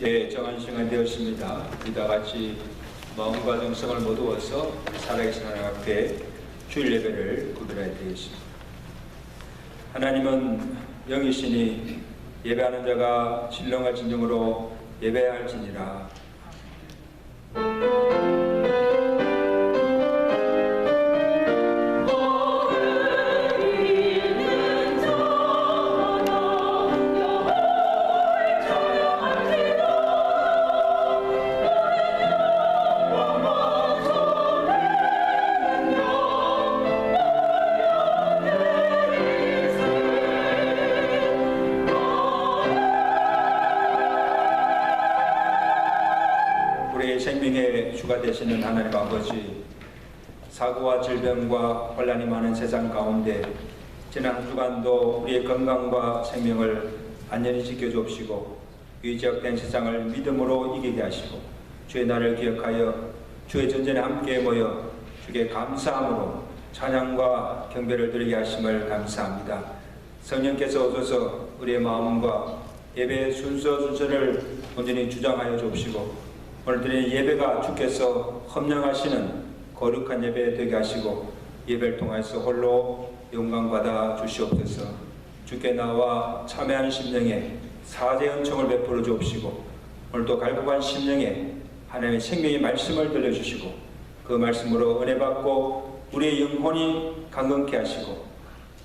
예, 정한 시간 되었습니다. 우리 다 같이 마음과 정성을 모두어서 살아계신 하나님 앞에 주일 예배를 구별해야 되겠습니다. 하나님은 영이시니 예배하는 자가 신령과 진정으로 예배할지니라. 생명의 주가 되시는 하나님 아버지, 사고와 질병과 혼란이 많은 세상 가운데 지난 한 주간도 우리의 건강과 생명을 안전히 지켜주옵시고 위지역된 세상을 믿음으로 이기게 하시고 주의 날을 기억하여 주의 전전에 함께 모여 주께 감사함으로 찬양과 경배를 드리게 하심을 감사합니다. 성령께서 오셔서 우리의 마음과 예배의 순서를 온전히 주장하여 주옵시고 오늘 드리는 예배가 주께서 헌명하시는 거룩한 예배 되게 하시고 예배를 통해서 홀로 영광받아 주시옵소서. 주께 나와 참회하는 심령에 사죄 은총을 베풀어 주옵시고 오늘도 갈급한 심령에 하나님의 생명의 말씀을 들려주시고 그 말씀으로 은혜 받고 우리의 영혼이 강건케 하시고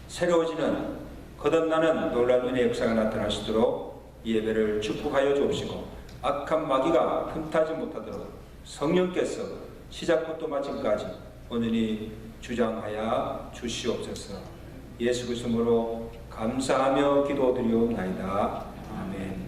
새로워지는 거듭나는 놀라운 은혜의 역사가 나타나시도록 이 예배를 축복하여 주옵시고 악한 마귀가 틈타지 못하도록 성령께서 시작부터 마침까지 온전히 주장하여 주시옵소서. 예수 그리스도로 감사하며 기도드리옵나이다. 아멘.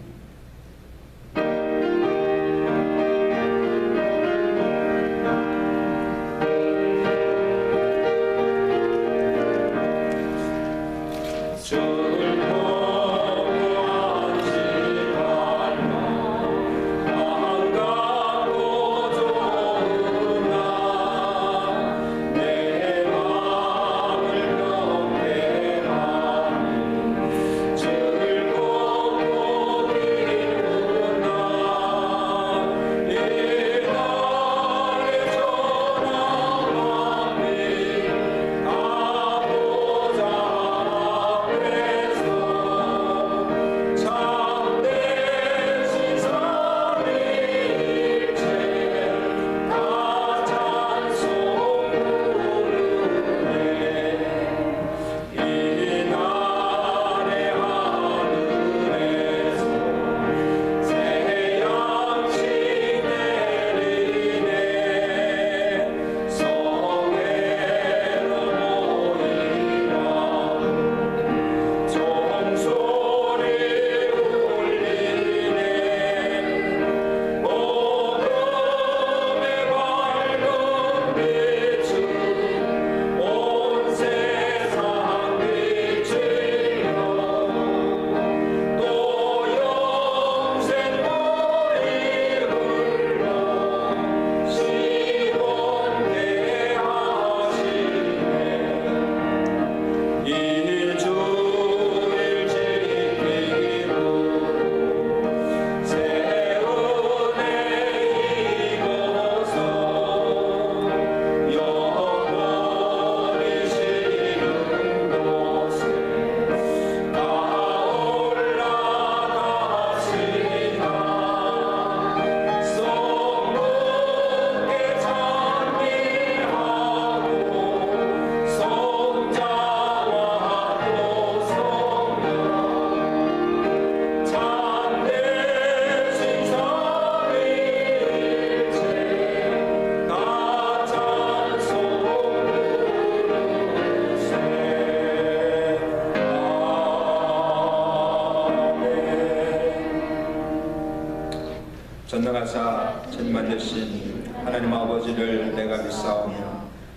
전능하사 천만 되신 하나님 아버지를 내가 믿사오며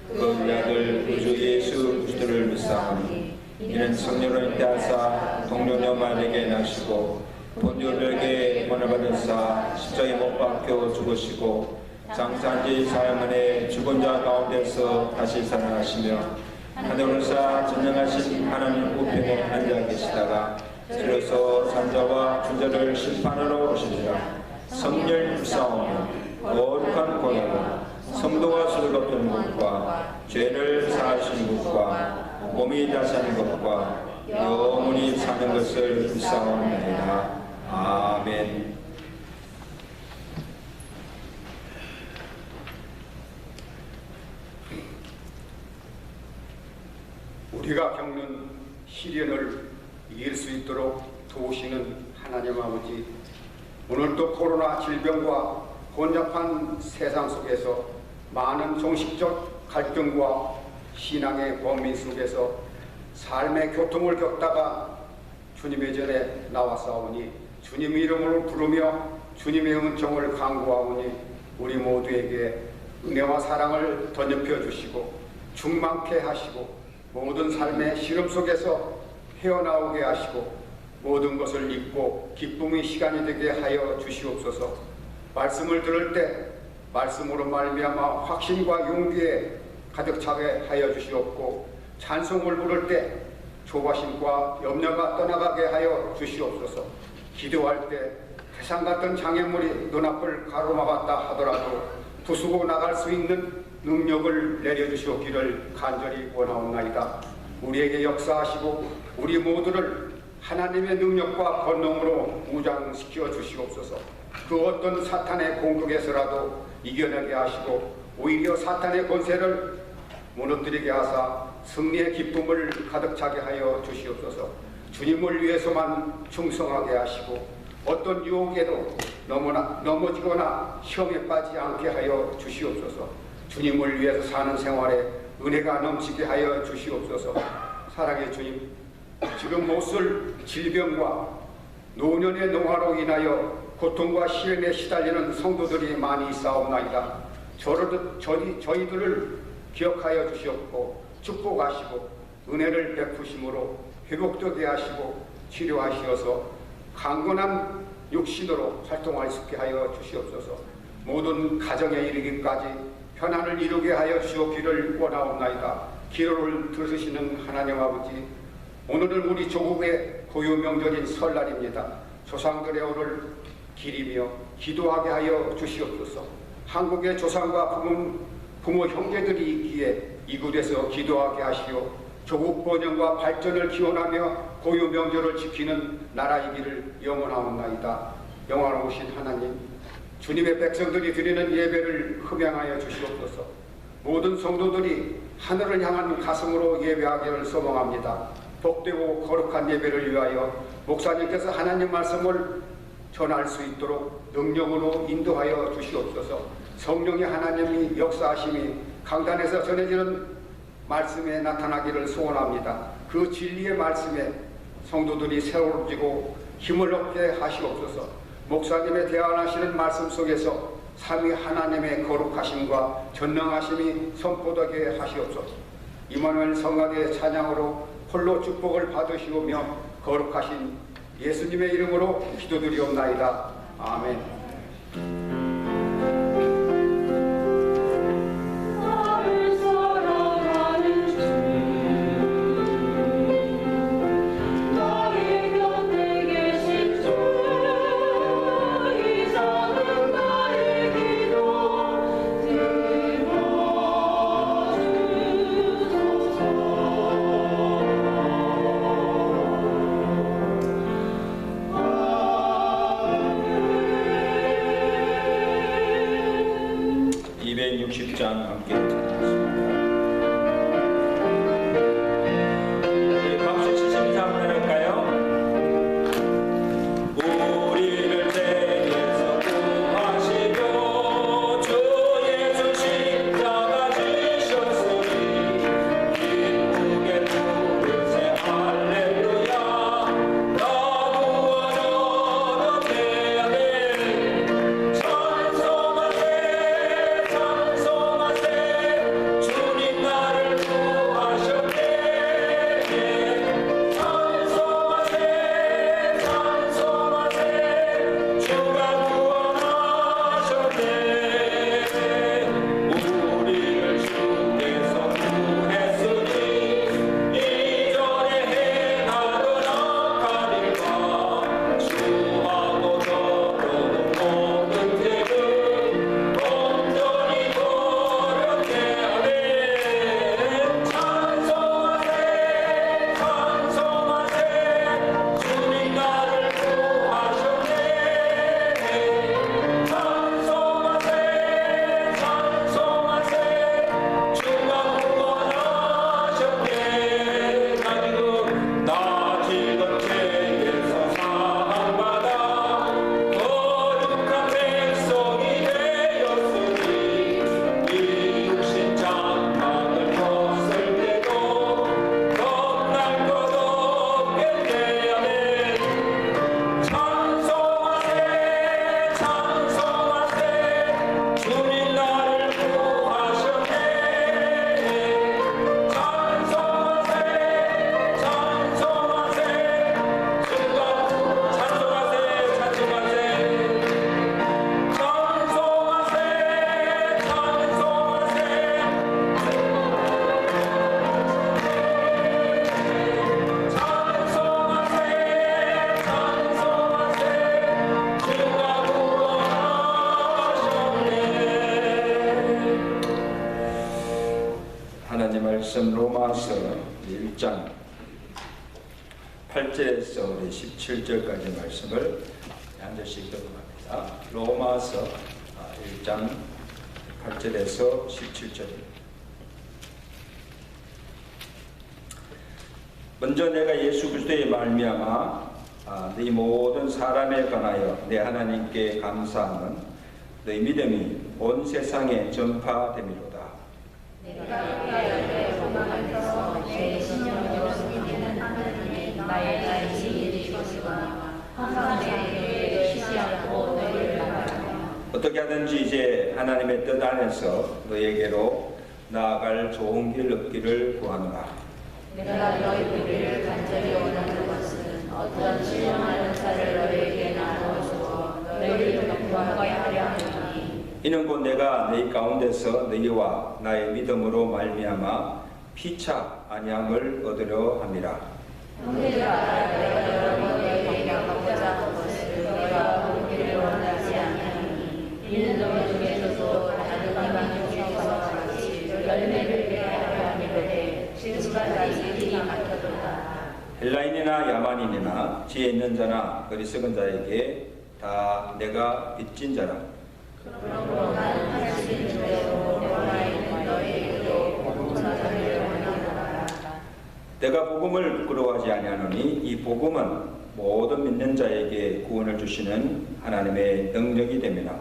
그 우리 아들 구주 예수 그리스도를 믿사오니 이는 성령을 떼하사 동료녀 마리아에게 나시고 본디오에게 권을 받으사 십자가에 못 박혀 죽으시고 장사한 지 사흘 만에 죽은 자 가운데서 다시 살아나시며 하늘에서 전능하신 하나님 우편에 앉아 계시다가 비로소 산자와 주자를 심판하러 오시리라. 성령 싸움, 거룩한 고난, 성도가 수를 높이는 것과 죄를 사하시는 것과 몸이 다스리는 것과 영원히 사는 것을 싸움나이다. 아멘. 우리가 겪는 시련을 이길 수 있도록 도우시는 하나님 아버지, 오늘도 코로나 질병과 혼잡한 세상 속에서 많은 종식적 갈등과 신앙의 범위 속에서 삶의 교통을 겪다가 주님의 전에 나와싸우니 주님의 이름을 부르며 주님의 은총을 간구하오니 우리 모두에게 은혜와 사랑을 덧입혀 주시고 충만케 하시고 모든 삶의 시름 속에서 헤어나오게 하시고 모든 것을 잊고 기쁨의 시간이 되게 하여 주시옵소서. 말씀을 들을 때 말씀으로 말미암아 확신과 용기에 가득 차게 하여 주시옵고 찬송을 부를 때 조바심과 염려가 떠나가게 하여 주시옵소서. 기도할 때 태산 같은 장애물이 눈앞을 가로막았다 하더라도 부수고 나갈 수 있는 능력을 내려주시옵기를 간절히 원하옵나이다. 우리에게 역사하시고 우리 모두를 하나님의 능력과 권능으로 무장시켜 주시옵소서. 그 어떤 사탄의 공격에서라도 이겨내게 하시고 오히려 사탄의 권세를 무너뜨리게 하사 승리의 기쁨을 가득 차게 하여 주시옵소서. 주님을 위해서만 충성하게 하시고 어떤 유혹에도 넘어지거나 시험에 빠지지 않게 하여 주시옵소서. 주님을 위해서 사는 생활에 은혜가 넘치게 하여 주시옵소서. 사랑의 주님, 지금 못쓸 질병과 노년의 노화로 인하여 고통과 시련에 시달리는 성도들이 많이 있사옵나이다. 저희들을 기억하여 주시옵고 축복하시고 은혜를 베푸심으로 회복되게 하시고 치료하시어서 강건한 육신으로 활동할 수 있게 하여 주시옵소서. 모든 가정에 이르기까지 편안을 이루게 하여 주옵기를 원하옵나이다. 기도를 들으시는 하나님 아버지, 오늘은 우리 조국의 고유 명절인 설날입니다. 조상들의 오를 기리며 기도하게 하여 주시옵소서. 한국의 조상과 부모 형제들이 있기에 이곳에서 기도하게 하시오. 조국 번영과 발전을 기원하며 고유 명절을 지키는 나라이기를 영원하옵나이다. 영원하신 하나님, 주님의 백성들이 드리는 예배를 흠양하여 주시옵소서. 모든 성도들이 하늘을 향한 가슴으로 예배하기를 소망합니다. 복되고 거룩한 예배를 위하여 목사님께서 하나님 말씀을 전할 수 있도록 능력으로 인도하여 주시옵소서. 성령의 하나님이 역사하심이 강단에서 전해지는 말씀에 나타나기를 소원합니다. 그 진리의 말씀에 성도들이 세워지고 힘을 얻게 하시옵소서. 목사님의 대안하시는 말씀 속에서 삼위 하나님의 거룩하심과 전능하심이 선포되게 하시옵소서. 임마누엘 성가대의 찬양으로 홀로 축복을 받으시오며 거룩하신 예수님의 이름으로 기도드리옵나이다. 아멘. 찬송하세 말씀 로마서 1장 8절에서 17절까지 말씀을 한 절씩 읽어봅니다. 로마서 1장 8절에서 17절입니다. 먼저 내가 예수 그리스도의 말미암아 너희 모든 사람에 관하여 내 하나님께 감사함은 너희 믿음이 온 세상에 전파됨이로다. 내가 소망하면서 내 신령으로 섬기는 하나님의 나의 지혜의 것이거나 항상 내 쉬지 않고 너희를 바라며 어떻게 하든지 이제 하나님의 뜻 안에서 너희에게로 나아갈 좋은 길 얻기를 구하노라. 내가 너희들을 간절히 원하는 것은 어떤 신령한 은사를 너희에게 나누어 너희를 영광하게 하려 하노니 이는 곧 내가 너희 가운데서 너희와 나의 믿음으로 말미암아 피차 안양을 얻으려 함이라. 형제들아 내가 여러 번 너희에게 하고자 한 것을 너희가 보기를 원하지 아니하니 이는 너희 중에서도 다른 이방 중에서 같이 열매를 맺게 하려 함이로되 지금까지 일이 맡겨뒀다. 헬라인이나 야만인이나 지혜 있는 자나 어리석은 자에게 다 내가 빚진 자라. 그러므로 나는 할 수 있는 대로 내가 있는 너희에게도 복음전하기를 원하노라. 내가 복음을 부끄러워하지 아니하노니 이 복음은 모든 믿는 자에게 구원을 주시는 하나님의 능력이 됨이라.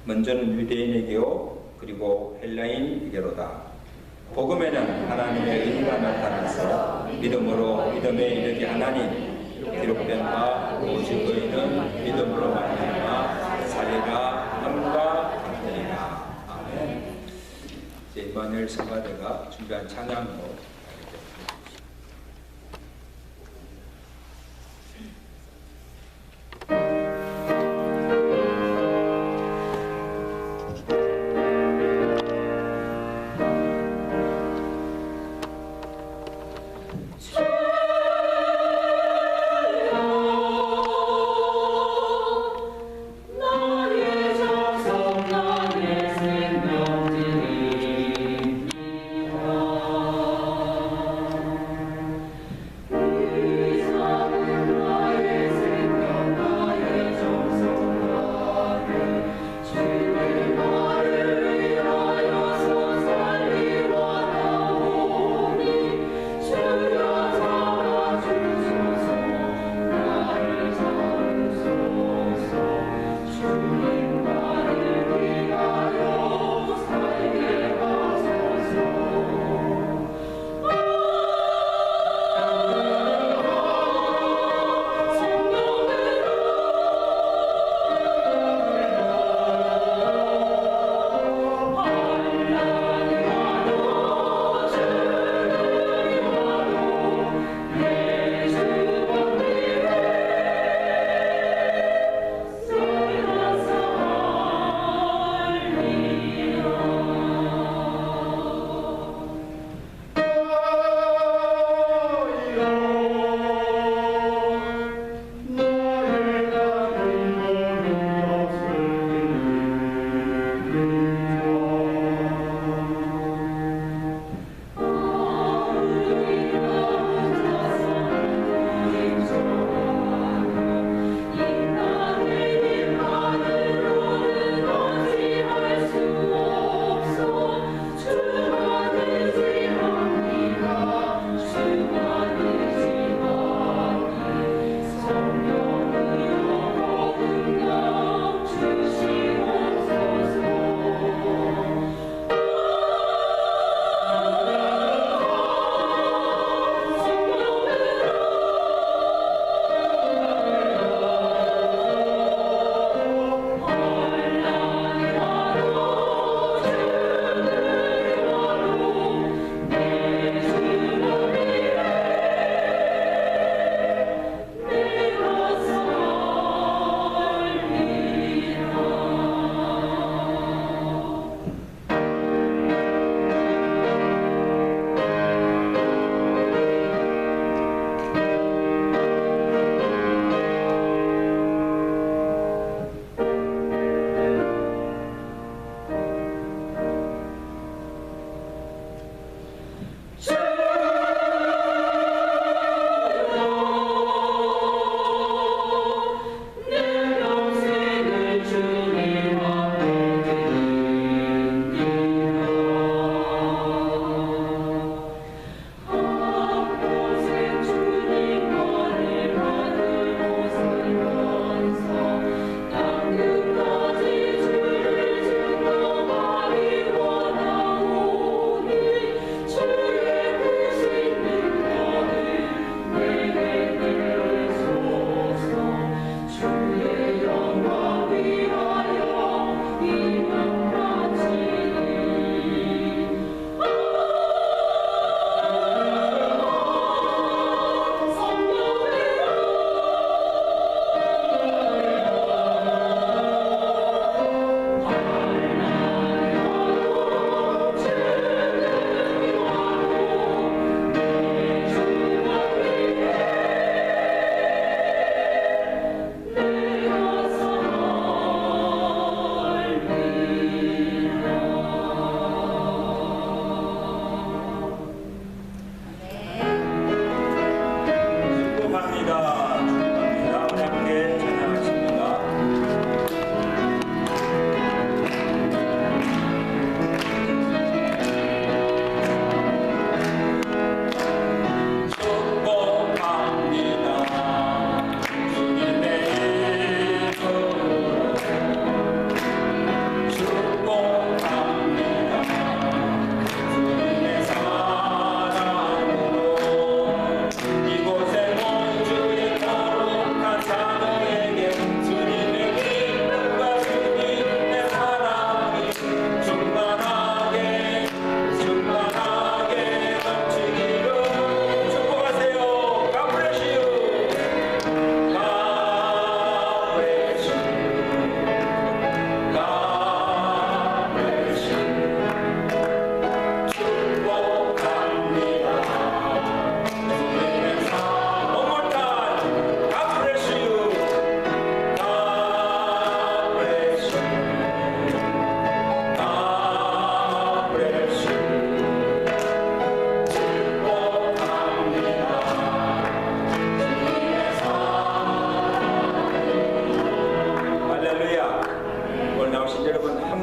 먼저는 유대인에게요 그리고 헬라인에게로다. 복음에는 하나님의 의가 나타나서 믿음으로 믿음에 이르게 하나니 기록된 바 오직 너희는 믿음으로 말미암아 살리라 함과 같으리라. 아멘. 이제 이만일 성가대가 준비한 찬양으로 나의 생명들이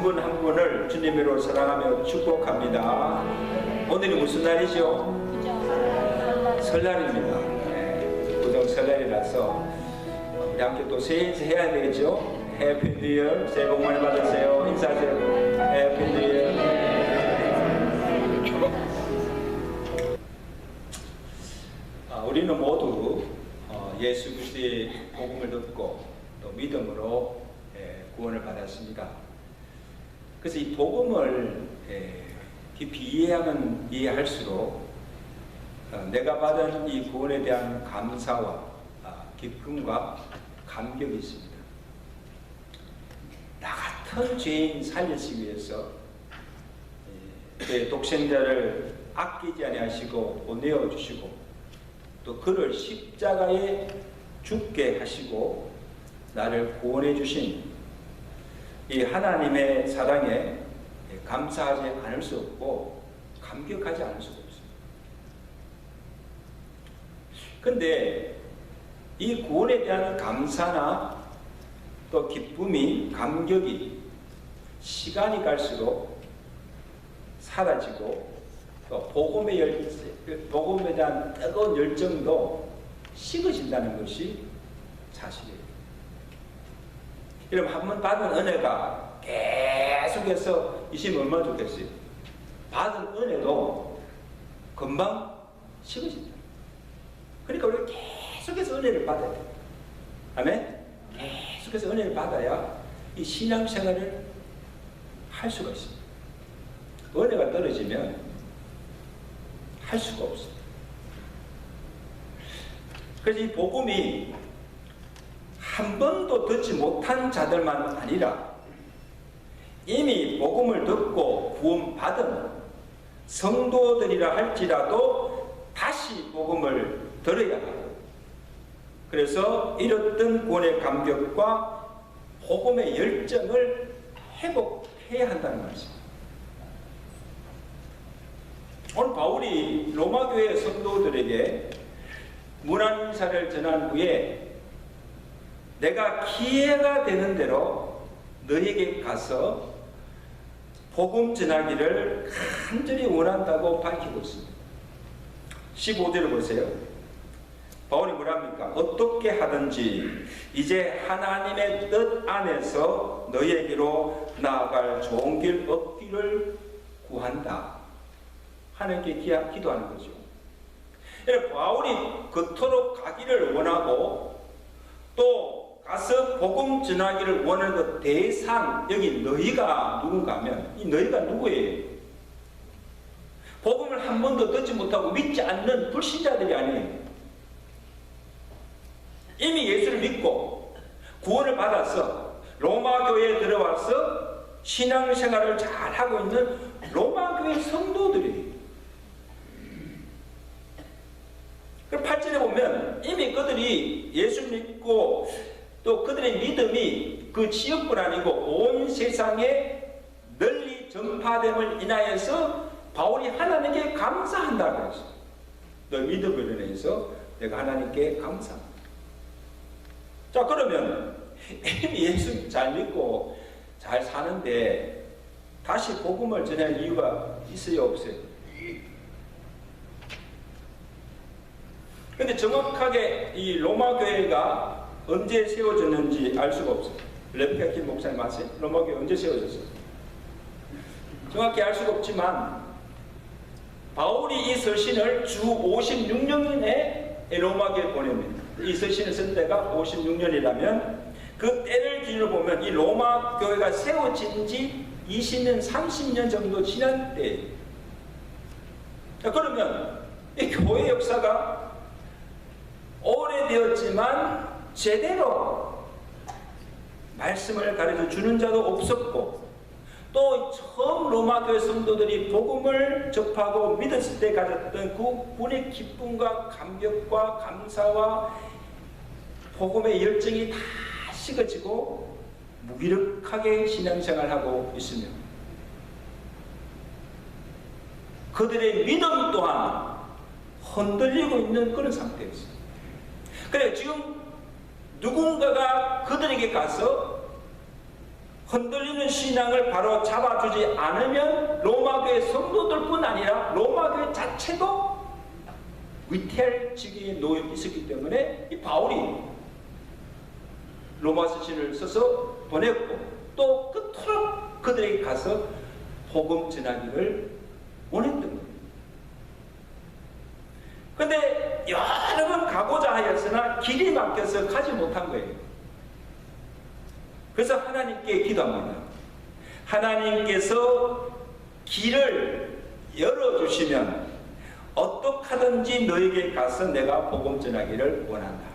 분 한 분을 주님으로 사랑하며 축복합니다. 오늘이 무슨 날이죠? 설날입니다. 구정 설날이라서 우리 함께 또 새해 인사 해야 되겠죠? 해피 뉴 이어, 새해 복 많이 받으세요. 인사하세요. 해피 뉴 이어. 우리는 모두 예수 그리스도의 복음을 듣고 또 믿음으로 구원을 받았습니다. 그래서 이 복음을 깊이 이해하면 이해할수록 내가 받은 이 구원에 대한 감사와 기쁨과 감격이 있습니다. 나 같은 죄인 살리시기 위해서 그의 독생자를 아끼지 아니하시고 보내어 주시고 또 그를 십자가에 죽게 하시고 나를 구원해 주신 이 하나님의 사랑에 감사하지 않을 수 없고 감격하지 않을 수가 없습니다. 그런데 이 구원에 대한 감사나 또 기쁨이, 감격이 시간이 갈수록 사라지고 또 복음에 대한 뜨거운 열정도 식어진다는 것이 사실이에요. 여러분, 한 번 받은 은혜가 계속해서 있으면 얼마나 좋겠어요. 받은 은혜도 금방 식어진다. 그러니까 우리가 계속해서 은혜를 받아야 돼요. 아멘? 계속해서 은혜를 받아야 이 신앙생활을 할 수가 있습니다. 은혜가 떨어지면 할 수가 없어요. 그래서 이 복음이 한 번도 듣지 못한 자들만 아니라 이미 복음을 듣고 구원받은 성도들이라 할지라도 다시 복음을 들어야 하고, 그래서 잃었던 구원의 감격과 복음의 열정을 회복해야 한다는 말씀입니다. 오늘 바울이 로마교회 성도들에게 문안사를 전한 후에 내가 기회가 되는 대로 너에게 가서 복음 전하기를 간절히 원한다고 밝히고 있습니다. 15절을 보세요. 바울이 뭐랍니까? 어떻게 하든지 이제 하나님의 뜻 안에서 너에게로 나아갈 좋은 길 얻기를 구한다. 하나님께 기도하는 거죠. 바울이 그토록 가기를 원하고 또 가서 복음 전하기를 원하는 그 대상, 여기 너희가 누군가 하면 이 너희가 누구예요? 복음을 한 번도 듣지 못하고 믿지 않는 불신자들이 아니에요. 이미 예수를 믿고 구원을 받아서 로마 교회에 들어와서 신앙생활을 잘 하고 있는 로마 교회 성도들이에요. 8절에 보면 이미 그들이 예수 믿고 또 그들의 믿음이 그 지역뿐 아니고 온 세상에 널리 전파됨을 인하여서 바울이 하나님께 감사한다고 했어요. 너 믿음을 인해서 내가 하나님께 감사합니다. 자, 그러면 이미 예수 잘 믿고 잘 사는데 다시 복음을 전할 이유가 있어요, 없어요? 근데 정확하게 이 로마 교회가 언제 세워졌는지 알 수가 없어요. 레프카키 목사님 아세요? 로마 교회 언제 세워졌어요? 정확히 알 수가 없지만 바울이 이 서신을 주 56년에 로마 교회에 보냅니다. 이 서신을 쓴 때가 56년이라면 그 때를 기준으로 보면 이 로마 교회가 세워진 지 20년, 30년 정도 지난 때예요. 자, 그러면 이 교회 역사가 오래되었지만 제대로 말씀을 가르쳐 주는 자도 없었고, 또 처음 로마 교회 성도들이 복음을 접하고 믿었을 때 가졌던 그 분의 기쁨과 감격과 감사와 복음의 열정이 다 식어지고 무기력하게 신앙생활하고 있으며 그들의 믿음 또한 흔들리고 있는 그런 상태였어요. 그래, 지금 누군가가 그들에게 가서 흔들리는 신앙을 바로 잡아주지 않으면 로마교회 성도들뿐 아니라 로마교회 자체도 위태할 지경에 놓여 있었기 때문에 이 바울이 로마서 시를 써서 보냈고 또 그토록 그들에게 가서 복음 전하기를 원했던 거예요. 근데 여러 번 가고자 하였으나 길이 막혀서 가지 못한 거예요. 그래서 하나님께 기도합니다. 하나님께서 길을 열어주시면 어떻게든지 너에게 가서 내가 복음 전하기를 원한다.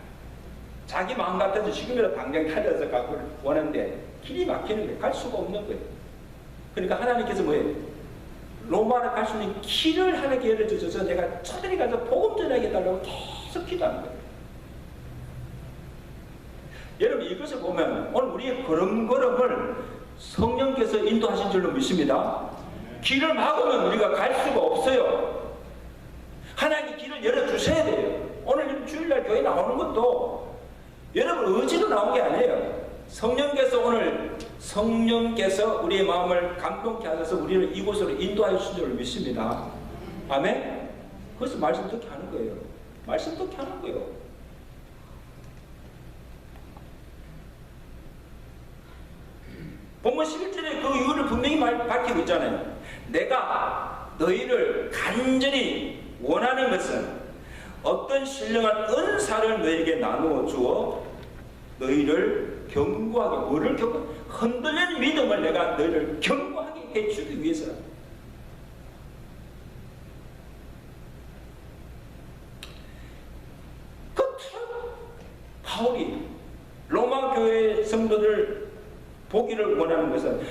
자기 마음 같아서 지금이라도 당장 달려서 가고 원하는데 길이 막히는 거예요. 갈 수가 없는 거예요. 그러니까 하나님께서 뭐예요? 로마를 갈 수 있는 길을 하나님께 열어주셔서 내가 차라리 가서 복음 전하게 해달라고 계속 기도하는 거예요. 여러분 이것을 보면 오늘 우리의 걸음걸음을 성령께서 인도하신 줄로 믿습니다. 길을 막으면 우리가 갈 수가 없어요. 하나님께 길을 열어주셔야 돼요. 오늘 주일날 교회 나오는 것도 여러분 의지로 나온 게 아니에요. 성령께서 우리의 마음을 감동케 하셔서 우리를 이곳으로 인도하여 주신 줄로 믿습니다. 아멘? 그래서 말씀 듣게 하는 거예요. 말씀 듣게 하는 거예요. 본문 11절에 그 이유를 분명히 밝히고 있잖아요. 내가 너희를 간절히 원하는 것은 어떤 신령한 은사를 너희에게 나누어 주어 너희를 견고하게, 뭐를 흔들리는 믿음을 내가 너희를 견고하게 해주기 위해서. 바울이 로마 교회 성도들 보기를 원하는 것은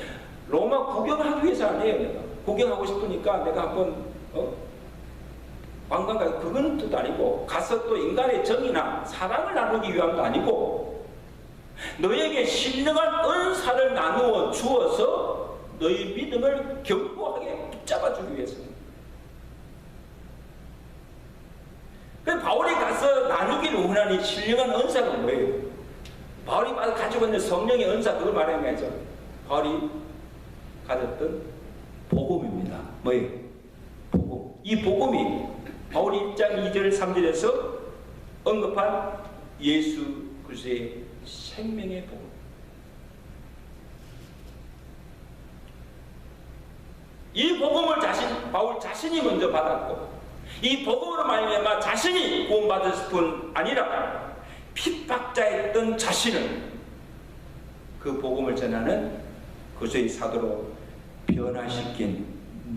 로마 구경하기 위해서 아니에요. 내가 구경하고 싶으니까 내가 한번 관광 가기, 그건 뜻도 아니고 가서 또 인간의 정의나 사랑을 나누기 위함도 아니고 너에게 신령한 은사를 나누어 주어서 너희 믿음을 견고하게 붙잡아 주기 위해서. 그래서 바울이 가서 나누기를 원하는 이 신령한 은사가 뭐예요? 바울이 가지고 있는 성령의 은사, 그걸 말하는 거죠. 바울이 가졌던 복음입니다. 뭐예요? 복음. 이 복음이 바울이 1장 2절 3절에서 언급한 예수 그리스도의 생명의 복음. 이 복음을 바울 자신이 먼저 받았고, 이 복음으로 말미암아 자신이 구원받을 뿐 아니라 핍박자였던 자신을 그 복음을 전하는 그리스도의 사도로 변화시킨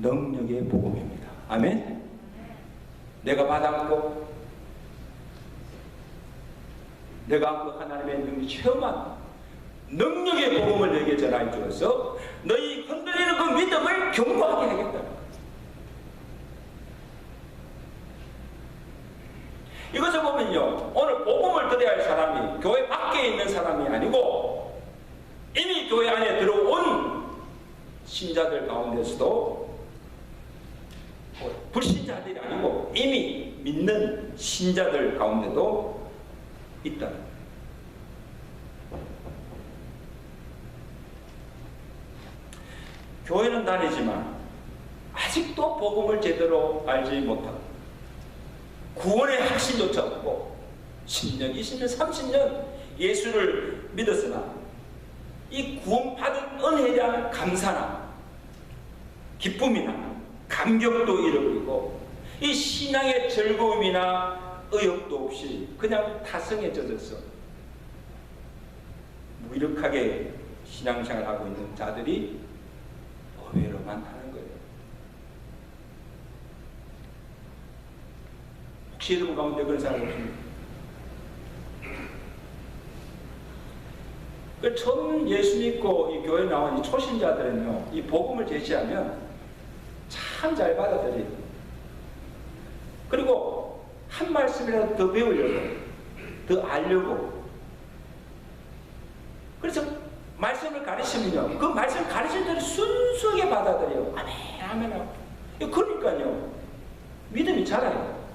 능력의 복음입니다. 아멘. 내가 받았고 내가 그 하나님의 능력 체험한 능력의 복음을 너에게 전하여 주어서 너희 흔들리는 그 믿음을 견고하게 하겠다. 이것을 보면요, 오늘 복음을 들어야 할 사람이 교회 밖에 있는 사람이 아니고 이미 교회 안에 들어온 신자들 가운데서도 불신자들이 아니고 이미 믿는 신자들 가운데도 있다. 교회는 다니지만 아직도 복음을 제대로 알지 못하고 구원의 확신조차 없고 10년, 20년, 30년 예수를 믿었으나 이 구원받은 은혜에 대한 감사나 기쁨이나 감격도 잃어버리고 이 신앙의 즐거움이나 의욕도 없이 그냥 타성에 젖어서 무기력하게 신앙생활을 하고 있는 자들이 의외로 많다는 거예요. 혹시 여러분 가운데 그런 사람 없습니까? 처음 예수 믿고 이 교회에 나온 이 초신자들은요, 이 복음을 제시하면 참 잘 받아들여요. 그리고 한 말씀이라도 더 배우려고, 더 알려고. 그래서 말씀을 가르치면요, 그 말씀을 가르칠 때는 순수하게 받아들여요. 아멘, 아멘. 그러니까요, 믿음이 자라요.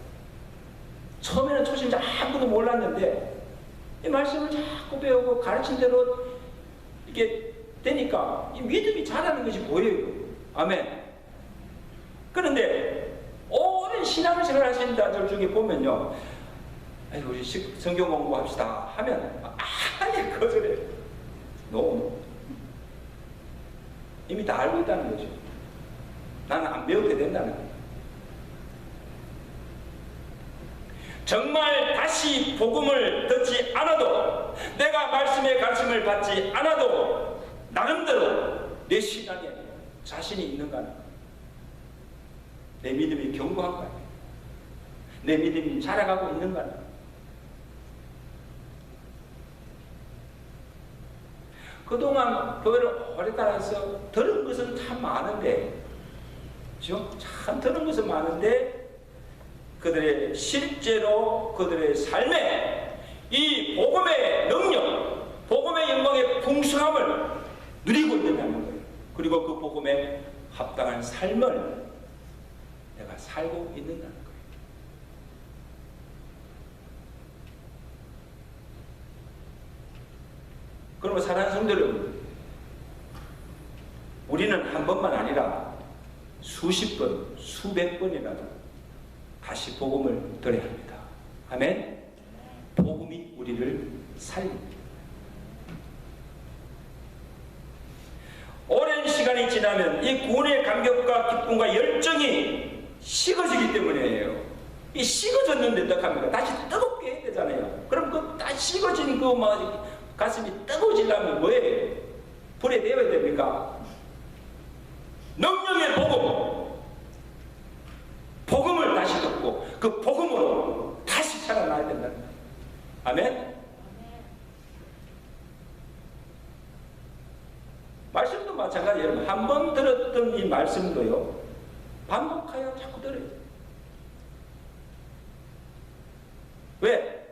처음에는 초신자 아무도 몰랐는데 이 말씀을 자꾸 배우고 가르친 대로 이게 되니까 이 믿음이 자라는 것이 보여요. 아멘. 그런데 오랜 신앙생활 하시는 자들 중에 보면요, 아니 우리 성경 공부합시다 하면 아니 거절해. 너무 이미 다 알고 있다는 거죠. 나는 안 배우게 된다는 거예요. 정말 다시 복음을 듣지 않아도, 내가 말씀의 가르침을 받지 않아도 나름대로 내 신앙에 자신이 있는가 하는 거예요. 내 믿음이 견고한가, 내 믿음이 자라가고 있는가 하는 거예요. 그동안 교회를 오래 따라서 들은 것은 참 많은데, 그렇죠? 참 들은 것은 많은데 그들의 실제로 그들의 삶에 이 복음의 능력, 복음의 영광의 풍성함을 누리고 있다는 거예요. 그리고 그 복음에 합당한 삶을 내가 살고 있는다는 거예요. 그러면 사랑하는 성도 여러분, 우리는 한 번만 아니라 수십 번, 수백 번이라도 다시 복음을 들어야 합니다. 아멘. 복음이 우리를 살립니다. 오랜 시간이 지나면 이 구원의 감격과 기쁨과 열정이 식어지기 때문이에요. 이 식어졌는데 어떡합니까? 다시 뜨겁게 해야 되잖아요. 그럼 그 다시 식어진 그 가슴이 뜨거워지려면 뭐예요? 불에 데워야 됩니까? 능력의 복음, 복음을 다시 듣고 그 복음으로 다시 살아나야 된다는 거예요. 아멘? 말씀도 마찬가지예요. 여러분, 한 번 들었던 이 말씀도요, 반복하여 자꾸 들어요. 왜?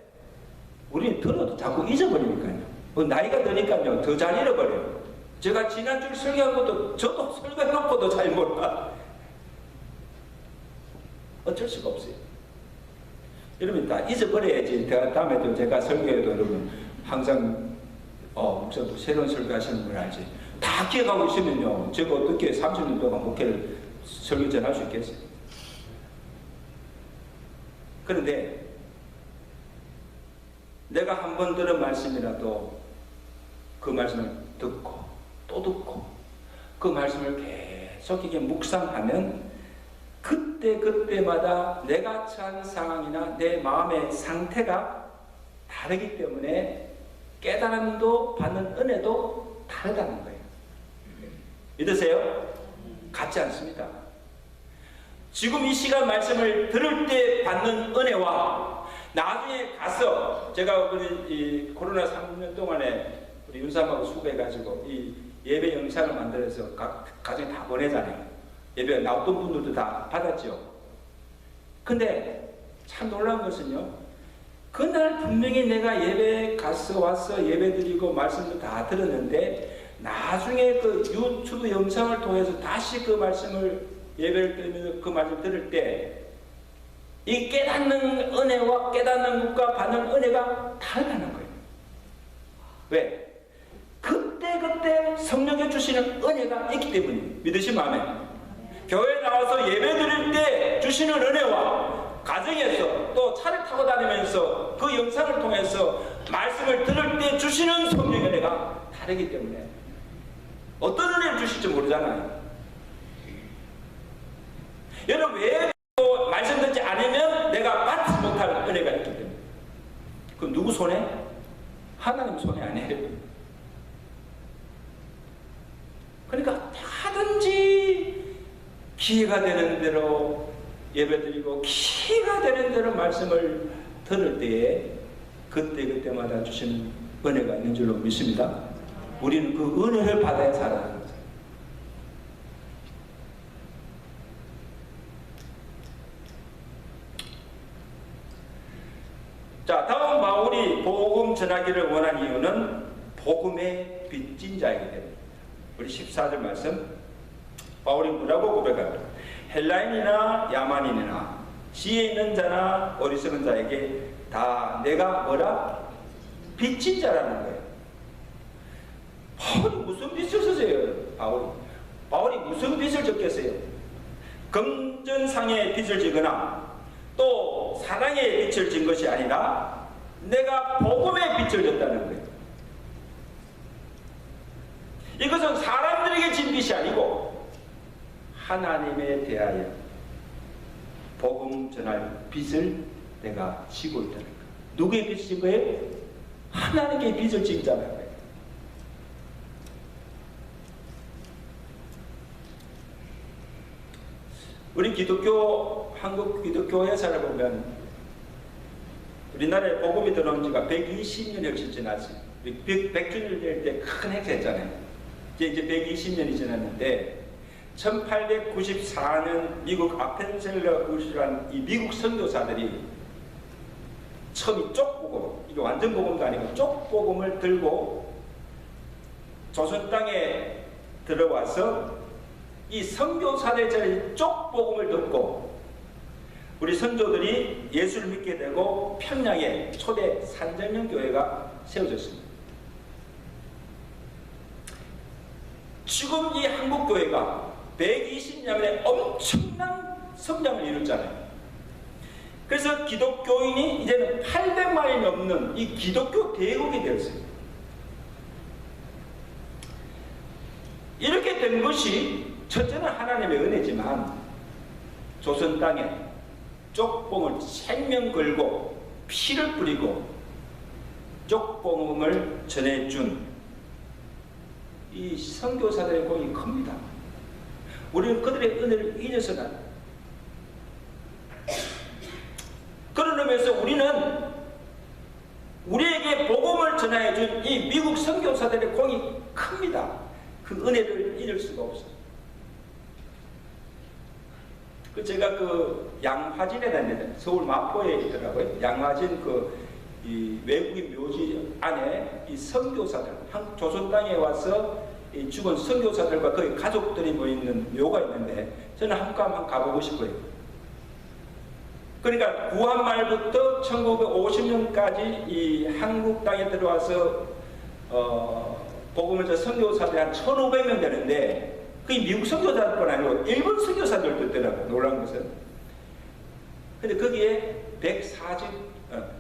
우리는 들어도 자꾸 잊어버리니까요. 나이가 드니까요, 더 잘 잃어버려요. 제가 지난주에 설교한 것도 저도 설교해놓고도 잘 몰라. 어쩔 수가 없어요. 여러분 다 잊어버려야지. 다음에도 제가 설교해도 여러분 항상 목사도 새로운 설교하시는 분 알지. 다 기억하고 있으면요, 제가 어떻게 30년 동안 목회를 설교 전할 수 있겠어요? 그런데 내가 한 번 들은 말씀이라도 그 말씀을 듣고 또 듣고 그 말씀을 계속 이게 묵상하면 그때마다 내가 처한 상황이나 내 마음의 상태가 다르기 때문에 깨달음도 받는 은혜도 다르다는 거예요. 믿으세요? 같지 않습니다. 지금 이 시간 말씀을 들을 때 받는 은혜와 나중에 가서, 제가 이 코로나 3년 동안에 우리 윤삼하고 수고해가지고 이 예배 영상을 만들어서 각 가정에 다 보내잖아요. 예배 나왔던 분들도 다 받았죠. 근데 참 놀라운 것은요, 그날 분명히 내가 예배 가서 와서 예배 드리고 말씀도 다 들었는데 나중에 그 유튜브 영상을 통해서 다시 그 말씀을 예배를 드리면서 그 말씀을 들을 때 이 깨닫는 은혜와 깨닫는 것과 받는 은혜가 다르다는 거예요. 왜? 그때 성령이 주시는 은혜가 있기 때문이에요. 믿으시면 아멘. 교회 나와서 예배 드릴 때 주시는 은혜와 가정에서 또 차를 타고 다니면서 그 영상을 통해서 말씀을 들을 때 주시는 성령의 은혜가 다르기 때문에 어떤 은혜를 주실지 모르잖아요. 여러분, 왜 말씀 듣지 않으면 내가 받지 못할 은혜가 있기 때문에. 그럼 누구 손에? 하나님 손에 아니에요. 그러니까 하든지 기회가 되는 대로 예배드리고 기회가 되는 대로 말씀을 들을 때에 그때마다 주시는 은혜가 있는 줄로 믿습니다. 우리는 그 은혜를 받아야 살아가는 거죠. 자, 다음 바울이 복음 전하기를 원한 이유는 복음의 빚진 자이기 때문입니다. 우리 14절 말씀, 바울이 뭐라고 고백합니까? 헬라인이나 야만인이나 지혜 있는 자나 어리석은 자에게 다 내가 뭐라? 빚진 자라는 거예요. 바울이 무슨 빚을 졌어요? 바울이 무슨 빚을 졌겠어요? 금전상의 빚을 지거나 또 사랑의 빚을 진 것이 아니라 내가 복음의 빚을 졌다는 거예요. 이것은 사람들에게 진 빚이 아니고 하나님에 대하여 복음 전할 빚을 내가 지고 있다는 거예요. 누구의 빚을 진 거예요? 하나님께 빚을 지자는 거예요. 우리 기독교, 한국 기독교에 살아보면 우리나라에 복음이 들어온 지가 120년이 지났어요. 100주년 될 때 큰 행사했잖아요. 이제 120년이 지났는데 1894년 미국 아펜셀러 의술한 이 미국 선교사들이 처음이 쪽복음, 이게 완전 복음도 아니고 쪽복음을 들고 조선 땅에 들어와서 이 선교사들 자리 쪽복음을 듣고 우리 선조들이 예수를 믿게 되고 평양에 초대 산전령 교회가 세워졌습니다. 지금 이 한국 교회가 120년에 엄청난 성장을 이뤘잖아요. 그래서 기독교인이 이제는 800만이 넘는 이 기독교 대국이 되었어요. 이렇게 된 것이 첫째는 하나님의 은혜지만 조선 땅에 쪽봉을 생명 걸고 피를 뿌리고 쪽봉을 전해준 이 선교사들의 공이 큽니다. 우리는 그들의 은혜를 잊어서는 안 돼요. 그런 의미에서 우리는 우리에게 복음을 전해준 이 미국 선교사들의 공이 큽니다. 그 은혜를 잊을 수가 없어요. 제가 양화진에 다녔는데 서울 마포에 있더라고요. 양화진 이 외국인 묘지 안에 이 선교사들, 한국 조선 땅에 와서 이 죽은 선교사들과 거의 가족들이 모이는 묘가 있는데 저는 한번 가보고 싶어요. 그러니까 구한 말부터 1950년까지 이 한국 땅에 들어와서 복음을 전 선교사들이 한 1,500명 되는데 그게 미국 선교사들뿐 아니고 일본 선교사들도 있더라고요. 놀라운 것은. 근데 거기에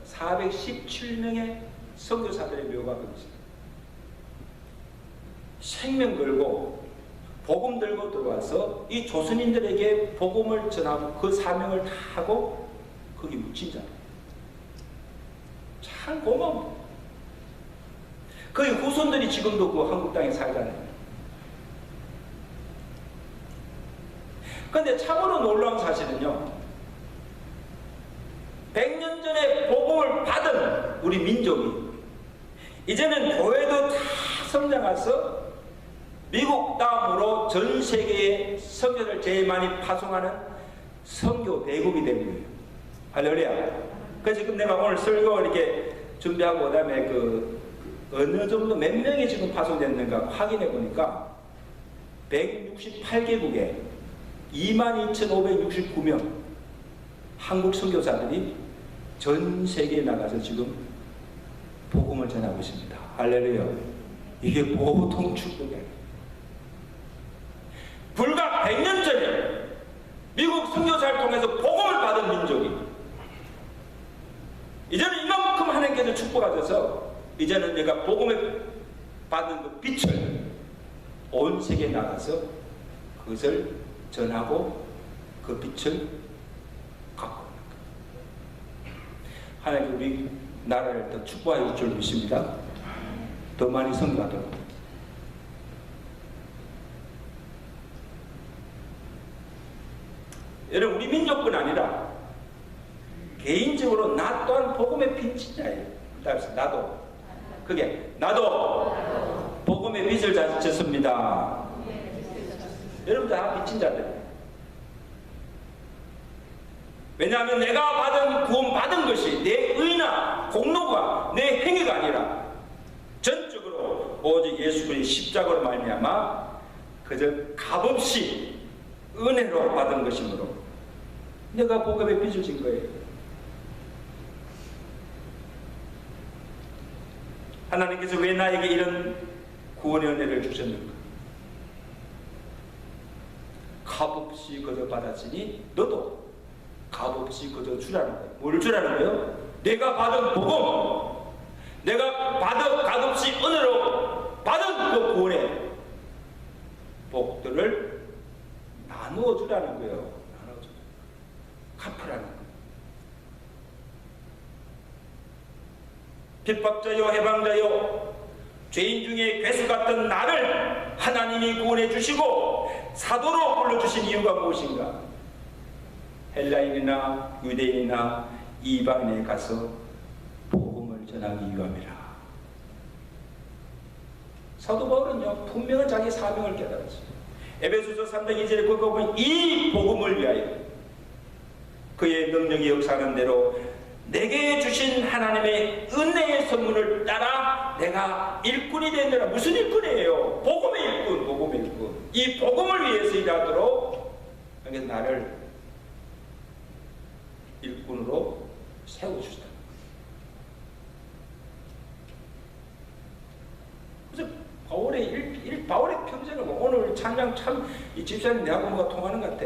417명의 선교사들의 묘가 있습니다. 생명 걸고 복음 들고 들어와서 이 조선인들에게 복음을 전하고 그 사명을 다 하고 거기 묻힌 자예요. 참 고마워. 그의 후손들이 지금도 그 한국 땅에 살잖아요. 그런데 참으로 놀라운 사실은요, 100년 전에 복음을 받은 우리 민족이 이제는 교회도 다 성장해서 미국 다음으로 전 세계에 선교를 제일 많이 파송하는 선교 대국이 된 거예요. 할렐루야. 그래서 지금 내가 오늘 설교 이렇게 준비하고 그다음에 어느 정도 몇 명이 지금 파송됐는가 확인해 보니까 168개국에 22,569명 한국 선교사들이 전 세계에 나가서 지금 복음을 전하고 있습니다. 할렐루야. 이게 보통 축복이 아니에요. 불과 100년 전에 미국 선교사를 통해서 복음을 받은 민족이 이제는 이만큼 하나님께서 축복하셔서 이제는 내가 복음을 받는 그 빛을 온 세계에 나가서 그것을 전하고 그 빛을 갖고 하나님 우리 나라를 더 축복하여 줄 줄 믿습니다. 더 많이 선교하도록. 여러분 우리 민족뿐 아니라 개인적으로 나 또한 복음의 빚자예요. 나도 복음의 빚을 졌습니다. 여러분 다 빚진 자들. 왜냐하면 내가 구원받은 것이 내 의나 공로가 내 행위가 아니라 전적으로 오직 예수 그리스도의 십자가로 말미암아 그저 값없이 은혜로 받은 것이므로 내가 복음의 빚을 진 거예요. 하나님께서 왜 나에게 이런 구원의 은혜를 주셨는가? 값없이 거저 받았으니 너도 값없이 거저 주라는 거예요. 뭘 주라는 거예요? 내가 받은 복음, 내가 받은 값없이 은혜로 받은 그 구원의 복들을 나누어 주라는 거예요. 나누어 주. 갚으라는 거예요. 핍박자요 해방자요 죄인 중에 괴수 같던 나를 하나님이 구원해 주시고 사도로 불러주신 이유가 무엇인가? 헬라인이나 유대인이나 이방인에 가서 복음을 전하기 위함이라. 사도 바울은요 분명한 자기 사명을 깨달았어요. 에베소서 3장 2절에 그거 보면 이 복음을 위하여 그의 능력이 역사하는 대로 내게 주신 하나님의 은혜의 선물을 따라 내가 일꾼이 되느라. 무슨 일꾼이에요? 복음의 일꾼, 복음의 일꾼. 이 복음을 위해서 일하도록 나를 일꾼으로 세워주시다. 그래서 바울의 평생을 오늘 찬양 참 이 집사님 내하고 뭐가 통하는 것 같아.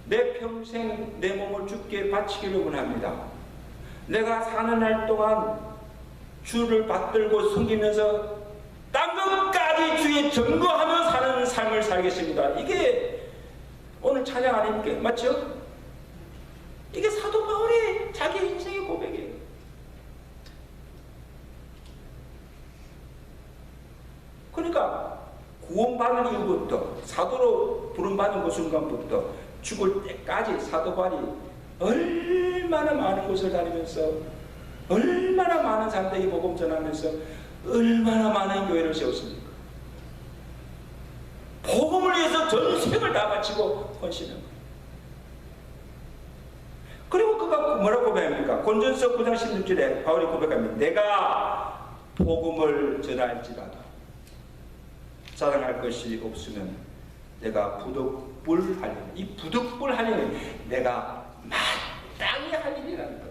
내 평생 내 몸을 주께 바치기를 원합니다. 내가 사는 날 동안 주를 받들고 섬기면서 땅 끝까지 주의 전거하며 사는 삶을 살겠습니다. 이게 오늘 찬양 아닙니까? 맞죠? 이게 사도 바울의 자기 인생의 고백이에요. 그러니까 구원받는 이후부터 사도로 부름받은 그 순간부터 죽을 때까지 사도 바울이 얼마나 많은 곳을 다니면서 얼마나 많은 사람들에게 복음 전하면서 얼마나 많은 교회를 세웠습니까? 복음을 위해서 전생을 다 바치고 헌신한 거예요. 그리고 그가 뭐라고 고백합니까? 고린도전서 9장 16절에 바울이 고백합니다. 내가 복음을 전할지라도 자랑할 것이 없으면 내가 부득불하리니, 이 부득불하리니 내가 마땅히 할 일이라는 것.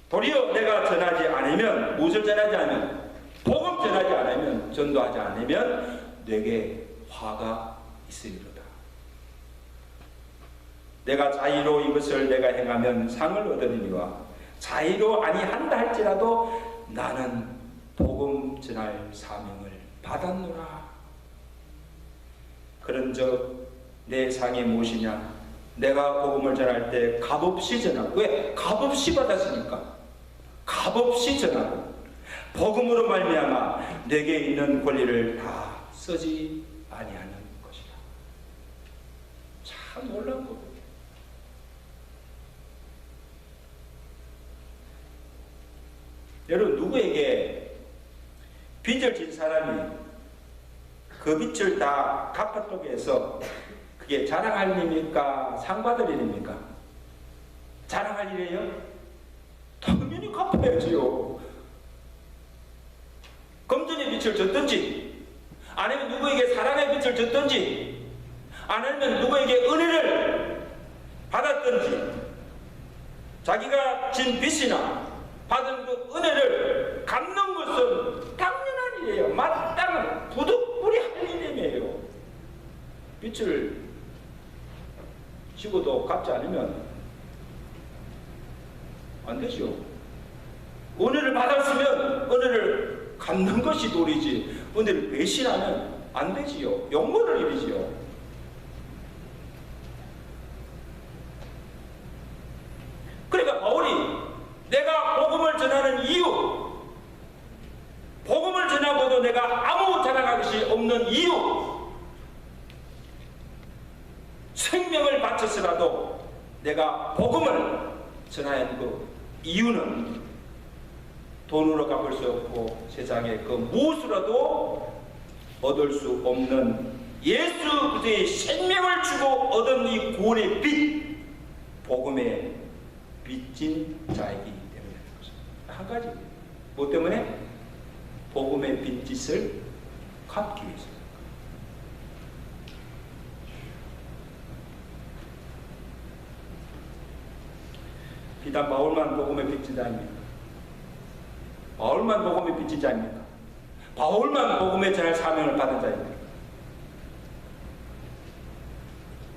도리어 내가 전하지 않으면, 무엇을 전하지 않으면, 복음 전하지 않으면, 전도하지 않으면 내게 화가 있으리로다. 내가 자의로 이것을 내가 행하면 상을 얻으리니와 자의로 아니한다 할지라도 나는 복음 전할 사명을 받았노라. 그런즉 내 상이 무엇이냐? 내가 복음을 전할 때 값없이 전하고. 왜? 값없이 받았으니까 값없이 전하고 복음으로 말미암아 내게 있는 권리를 다 쓰지 아니하는 것이다. 참 놀라운 것. 여러분, 누구에게 빚을 진 사람이 그 빚을 다 갚았다고 해서 그게 자랑할 일입니까? 상 받을 일입니까? 자랑할 일이에요? 당연히 갚아야지요. 금전의 빚을 졌든지, 아니면 누구에게 사랑의 빚을 졌든지, 아니면 누구에게 은혜를 받았든지, 자기가 진 빚이나 받은 그 은혜를 갚는 것은 당연한 일이에요. 마땅한 부득불이 할 일이에요. 빚을 지고도 갚지 않으면 안 되죠. 은혜를 받았으면 은혜를 갚는 것이 도리지, 은혜를 배신하면 안 되지요. 욕먹을 일이지요. 그러니까 바울이 내가 복음을 전하는 이유, 복음을 전하고도 내가 아무 자랑할 것이 없는 이유, 생명을 바쳐서라도 내가 복음을 전하는 그 이유는 돈으로 갚을 수 없고 세상에 그 무엇으로도 얻을 수 없는 예수 그리스도의 생명을 주고 얻은 이 구원의 빛, 복음의 빚진 자이기 때문에 한 가지. 뭐 때문에? 복음의 빚짓을 갚기 위해서. 비단 바울만 복음의 빚진다 아닙니까? 바울만 복음의 빛인 자입니까? 바울만 복음의 전할 사명을 받은 자입니까?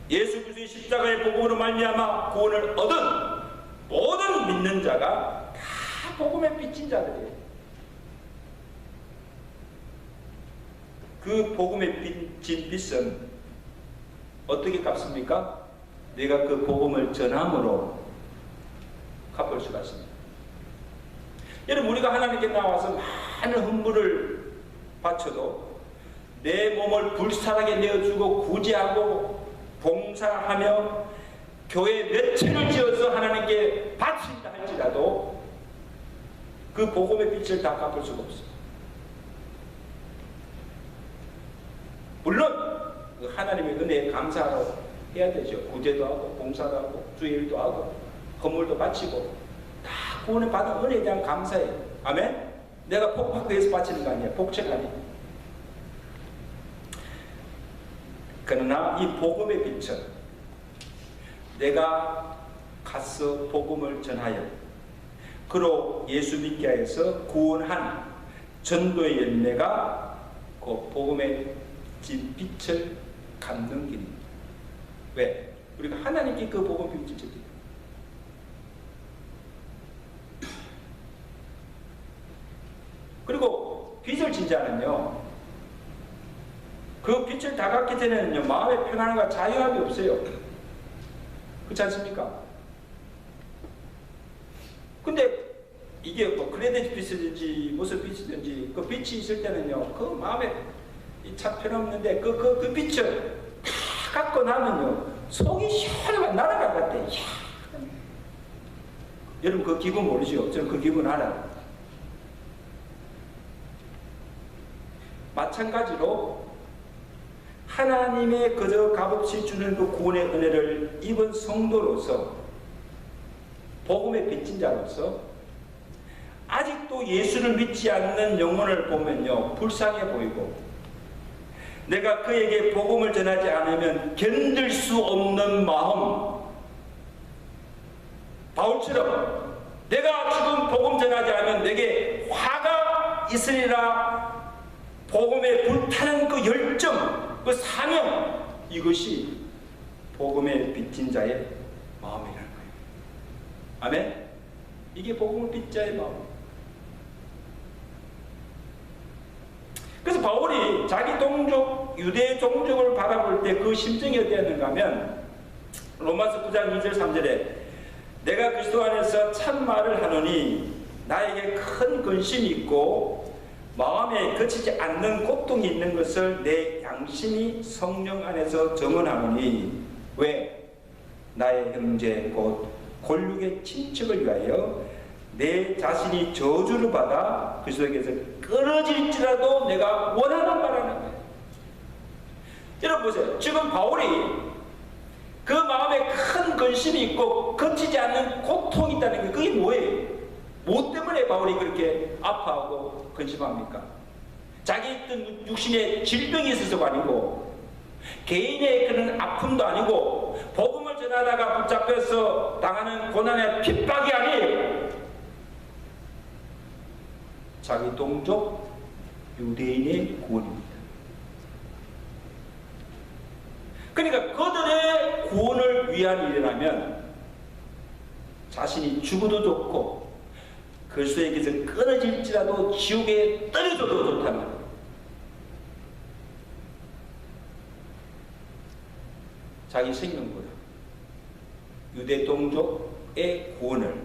예수 그리스도의 십자가의 복음으로 말미암아 구원을 얻은 모든 믿는 자가 다 복음의 빛인 자들이에요. 그 복음의 빛인 빛은 어떻게 갚습니까? 내가 그 복음을 전함으로 갚을 수가 있습니다. 여러분, 우리가 하나님께 나와서 많은 헌물을 바쳐도 내 몸을 불쌍하게 내어주고 구제하고 봉사하며 교회 몇 채를 지어서 하나님께 바친다 할지라도 그 복음의 빛을 다 갚을 수가 없어요. 물론 그 하나님의 은혜에 감사하러 해야 되죠. 구제도 하고 봉사도 하고 주일도 하고 헌물도 바치고 다 구원을 받은 은혜에 대한 감사예요. 아멘? 내가 복 받기 위해서 바치는 거 아니에요. 복책 아니에요. 그러나 이 복음의 빛은 내가 가서 복음을 전하여 그로 예수 믿게 하여서 구원한 전도의 열매가 그 복음의 빛을 갚는 길입니다. 왜? 우리가 하나님께 그 복음 빛을 드립니다. 그리고 빛을 진 자는요, 그 빛을 다 갖기 전에는요, 마음의 평안과 자유함이 없어요. 그렇지 않습니까? 근데 이게 뭐 크레딧 빛이든지 무슨 빛이든지 그 빛이 있을 때는요, 그 마음에 참 편없는데 그 빛을 다 갖고 나면요, 속이 시원하게 날아갈 것 같아요. 여러분 그 기분 모르시죠? 저는 그 기분 알아요. 마찬가지로 하나님의 그저 값없이 주는 그 구원의 은혜를 입은 성도로서 복음의 빚진 자로서 아직도 예수를 믿지 않는 영혼을 보면요, 불쌍해 보이고 내가 그에게 복음을 전하지 않으면 견딜 수 없는 마음, 바울처럼 내가 지금 복음 전하지 않으면 내게 화가 있으리라, 복음에 불타는 그 열정, 그 사명, 이것이 복음의 빚진 자의 마음이라는 거예요. 아멘? 이게 복음을 빚진 자의 마음. 그래서 바울이 자기 동족, 유대 종족을 바라볼 때 그 심정이 어땠는가 하면 로마서 9장 2절 3절에 내가 그리스도 안에서 참말을 하노니 나에게 큰 근심이 있고 마음에 거치지 않는 고통이 있는 것을 내 양심이 성령 안에서 증언하노니 왜? 나의 형제 곧 골육의 친척을 위하여 내 자신이 저주를 받아 그리스도에게서 끊어질지라도 내가 원하는 바라는 거예요. 여러분 보세요. 지금 바울이 그 마음에 큰 근심이 있고 거치지 않는 고통이 있다는 게 그게 뭐예요? 뭐 때문에 바울이 그렇게 아파하고 근심합니까? 자기 어떤 육신의 질병이 있어서가 아니고 개인의 그런 아픔도 아니고 복음을 전하다가 붙잡혀서 당하는 고난의 핍박이 아니에요. 자기 동족 유대인의 구원입니다. 그러니까 그들의 구원을 위한 일이라면 자신이 죽어도 좋고 그리스도에게서 끊어질지라도 지옥에 떨어져도 좋단 말이에요. 자기 생명보다 유대 동족의 구원을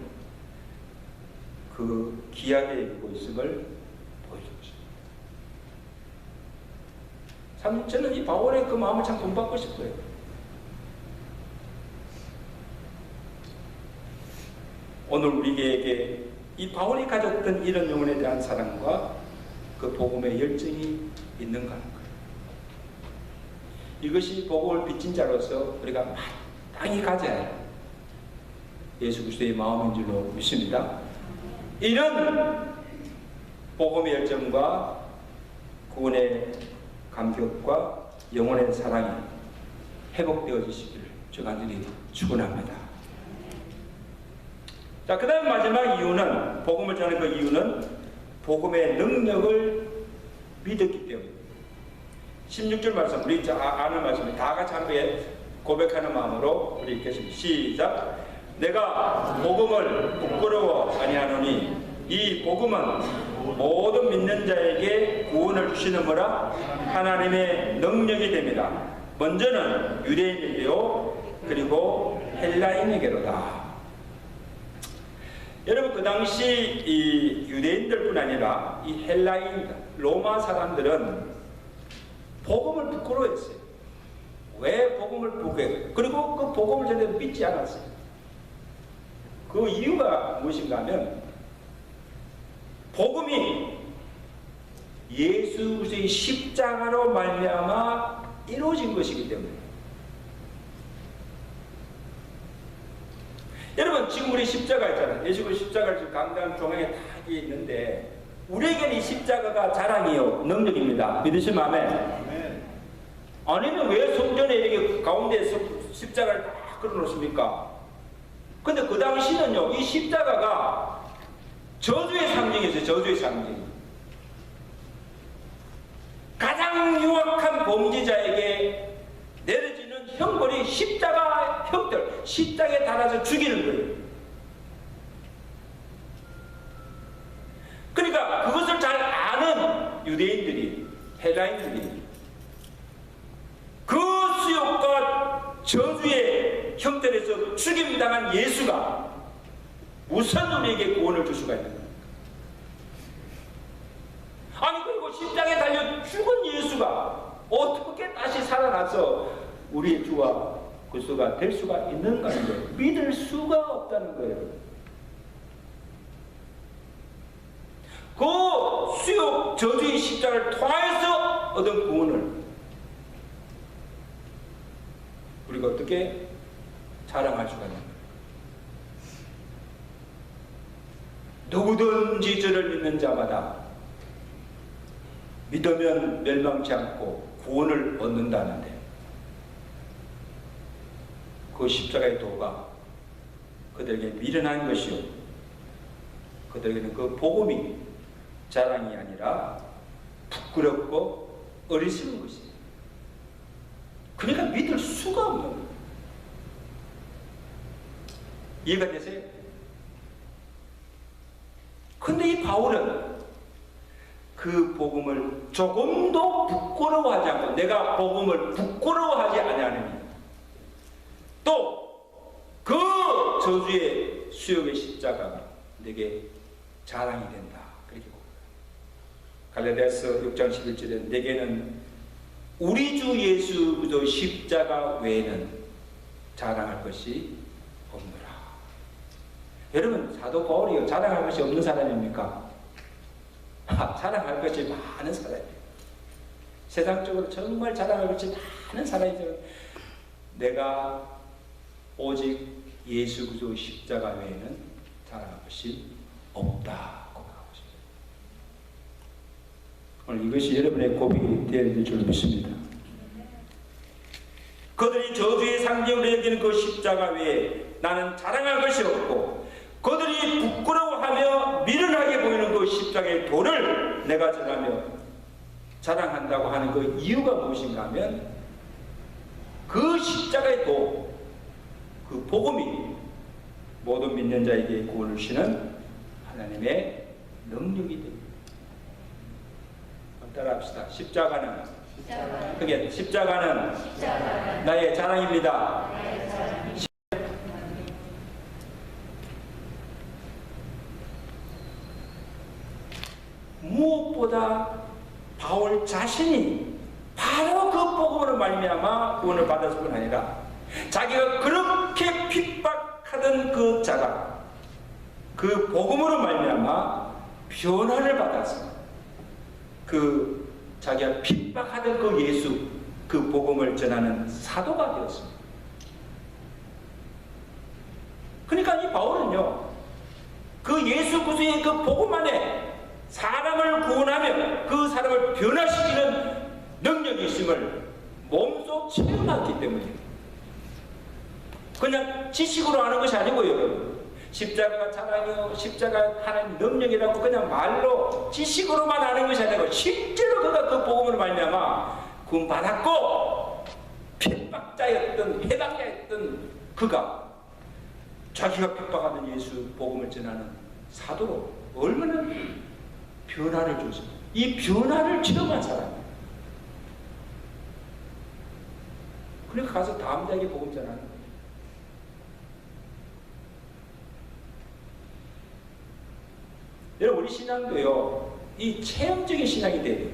그 귀하게 여기고 있음을 보여주고 있습니다. 참 저는 이 바울의 그 마음을 참 본받고 싶어요. 오늘 우리에게 이 바울이 가졌던 이런 영혼에 대한 사랑과 그 복음의 열정이 있는가 하는 거예요. 이것이 복음을 빚진 자로서 우리가 마땅히 가져야 해요. 예수 그리스도의 마음인 줄로 믿습니다. 이런 복음의 열정과 구원의 감격과 영혼의 사랑이 회복되어지시기를 주 간절히 축원합니다. 자, 그 다음 마지막 이유는, 복음을 전하는 그 이유는 복음의 능력을 믿었기 때문에 16절 말씀 우리 아는 말씀이 다 같이 함께 고백하는 마음으로 우리 읽겠습니다. 시작. 내가 복음을 부끄러워 아니하노니 이 복음은 모든 믿는 자에게 구원을 주시는거라 하나님의 능력이 됩니다. 먼저는 유대인에게요 그리고 헬라인에게로다. 여러분 그 당시 이 유대인들뿐 아니라 이 헬라인 로마 사람들은 복음을 부끄러워했어요. 왜 복음을 부끄러워했어요? 그리고 그 복음을 제대로 믿지 않았어요. 그 이유가 무엇인가 하면 복음이 예수 그리스도의 십자가로 말미암아 이루어진 것이기 때문에. 여러분 지금 우리 십자가 있잖아요. 예수 그리스도 십자가를 지금 강당 중앙에 다 있는데 우리에게는 이 십자가가 자랑이요 능력입니다. 믿으시면 아멘. 아니면 왜 성전에 이렇게 가운데에서 십자가를 다 걸어놓습니까? 근데 그 당시는요 이 십자가가 저주의 상징이었어요. 저주의 상징. 가장 유악한 범죄자에게 내려지는 형벌이 십자가 형들, 십자가에 달아서 죽이는 거예요. 그러니까 그것을 잘 아는 유대인들이, 헬라인들이 그 수욕과 저주의 형편에서 죽임당한 예수가 무슨 우리에게 구원을 줄 수가 있는 겁니까? 아니 그리고 십자가에 달려 죽은 예수가 어떻게 다시 살아나서 우리의 주와 그리스도가 될 수가 있는가 하는 거예요. 믿을 수가 없다는 거예요. 그 수욕 저주의 십자가를 통해서 얻은 구원을 우리가 어떻게 자랑할 수가 있는 거예요. 누구든지 저를 믿는 자마다 믿으면 멸망치 않고 구원을 얻는다는데 그 십자가의 도가 그들에게 미련한 것이요 그들에게는 그 복음이 자랑이 아니라 부끄럽고 어리석은 것이에요. 그러니까 믿을 수가 없는 거예요. 이해가 되세요? 근데 이 바울은 그 복음을 조금도 부끄러워하지 않고 내가 복음을 부끄러워하지 아니하느니 또 그 저주의 수욕의 십자가가 내게 자랑이 된다. 그렇게 갈라디아서 6장 11절에 내게는 우리 주 예수 그리스도 십자가 외에는 자랑할 것이 없노라. 여러분 사도 바울이요 자랑할 것이 없는 사람입니까? 자랑할 것이 많은 사람이에요. 세상적으로 정말 자랑할 것이 많은 사람이죠. 내가 오직 예수 그리스도 십자가 외에는 자랑할 것이 없다 고백하고 싶습니다. 오늘 이것이 여러분의 고백이 되어야 될 줄 믿습니다. 그들이 저주의 상징으로 여기는 그 십자가 외에 나는 자랑할 것이 없고 그들이 부끄러워하며 미련하게 보이는 그 십자가의 도를 내가 전하며 자랑한다고 하는 그 이유가 무엇인가 하면 그 십자가의 도, 그 복음이 모든 믿는 자에게 구원을 주시는 하나님의 능력이 됩니다. 따라합시다. 십자가는 나의 자랑입니다. 무엇보다 바울 자신이 바로 그 복음으로 말미암아 구원을 받았을 뿐 아니라 자기가 그렇게 핍박하던 그 자가 그 복음으로 말미암아 변화를 받아서 그 자기가 핍박하던 그 예수 그 복음을 전하는 사도가 되었습니다. 그러니까 이 바울은요 그 예수 그리스도의 그 복음 안에 사람을 구원하며 그 사람을 변화시키는 능력이 있음을 몸소 체험했기 때문에 그냥 지식으로 아는 것이 아니고요 십자가가 자랑이요, 십자가 하나님 능력이라고 그냥 말로 지식으로만 아는 것이 아니고 실제로 그가 그 복음을 말미암아 구원받았고, 핍박자였던 해방자였던 그가 자기가 핍박하는 예수 복음을 전하는 사도로 얼마나 변화를 줬습니다. 이 변화를 체험한 사람이에요. 그러니까 가서 다음 자에게 복음 전하는 거예요. 여러분, 우리 신앙도요, 이 체험적인 신앙이 돼야 돼요.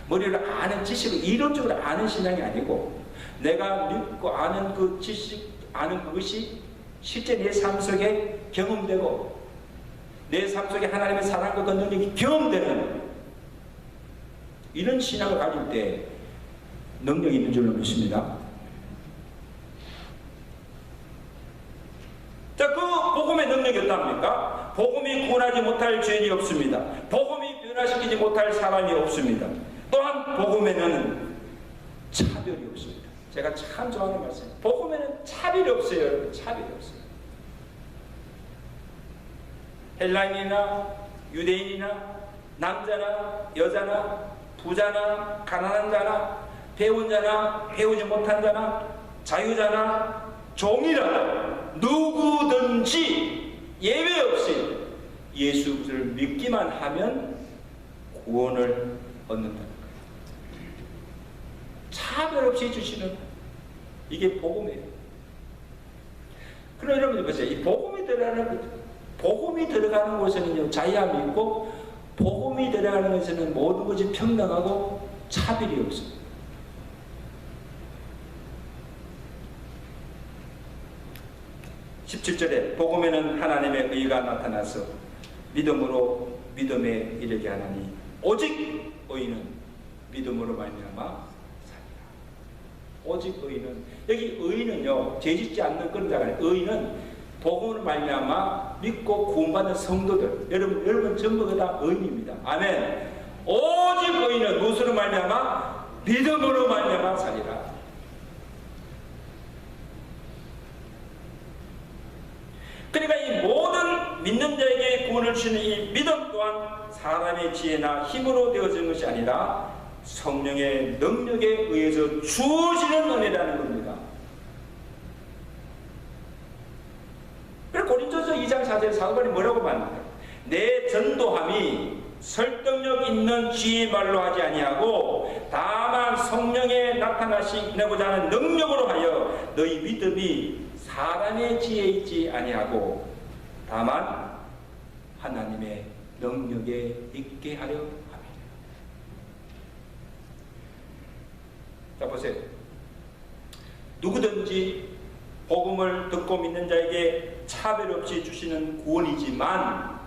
머리로 아는 지식을 이론적으로 아는 신앙이 아니고, 내가 믿고 아는 그 지식, 아는 그것이 실제 내 삶 속에 경험되고, 내 삶 속에 하나님의 사랑과 그 능력이 경험되는 이런 신앙을 가질 때 능력이 있는 줄로 믿습니다. 자, 그 복음의 능력이 어떠합니까? 복음이 구원하지 못할 죄인이 없습니다. 복음이 변화시키지 못할 사람이 없습니다. 또한 복음에는 차별이 없습니다. 제가 참 좋아하는 말씀이에요. 복음에는 차별이 없어요. 여러분, 차별이 없어요. 헬라인이나 유대인이나 남자나 여자나 부자나 가난한 자나 배운 자나 배우지 못한 자나 자유자나 종이라도 누구든지 예외 없이 예수를 믿기만 하면 구원을 얻는다는 거예요. 차별 없이 주시는, 이게 복음이에요. 그럼 여러분들 보세요. 이 복음이 들어가는 곳에는요, 자유함이 있고, 복음이 들어가는 곳에는 모든 것이 평등하고 차별이 없어요. (17절에) 복음에는 하나님의 의가 나타나서 믿음으로 믿음에 이르게 하나니 오직 의인은 믿음으로 말미암아 살리라. 오직 의인은, 여기 의인은요, 죄짓지 않는 그런 자가 아니에요. 의인은 복음을 말미암아 믿고 구원받은 성도들, 여러분 전부 다 의인입니다. 아멘. 오직 의인은 무엇으로 말미암아? 믿음으로 말미암아 살리라. 그러니까 이 모든 믿는 자에게 구원을 주시는 이 믿음 또한 사람의 지혜나 힘으로 되어지는 것이 아니라 성령의 능력에 의해서 주어지는 은혜라는 겁니다. 그래서 고린도서 2장 4절에 사도바울이 뭐라고 말합니까? 내 전도함이 설득력 있는 지혜의 말로 하지 아니하고 다만 성령에 나타나시고자 하는 능력으로 하여 너희 믿음이 사람의 지혜에 있지 아니하고 다만 하나님의 능력에 있게 하려 합니다. 자, 보세요. 누구든지 복음을 듣고 믿는 자에게 차별 없이 주시는 구원이지만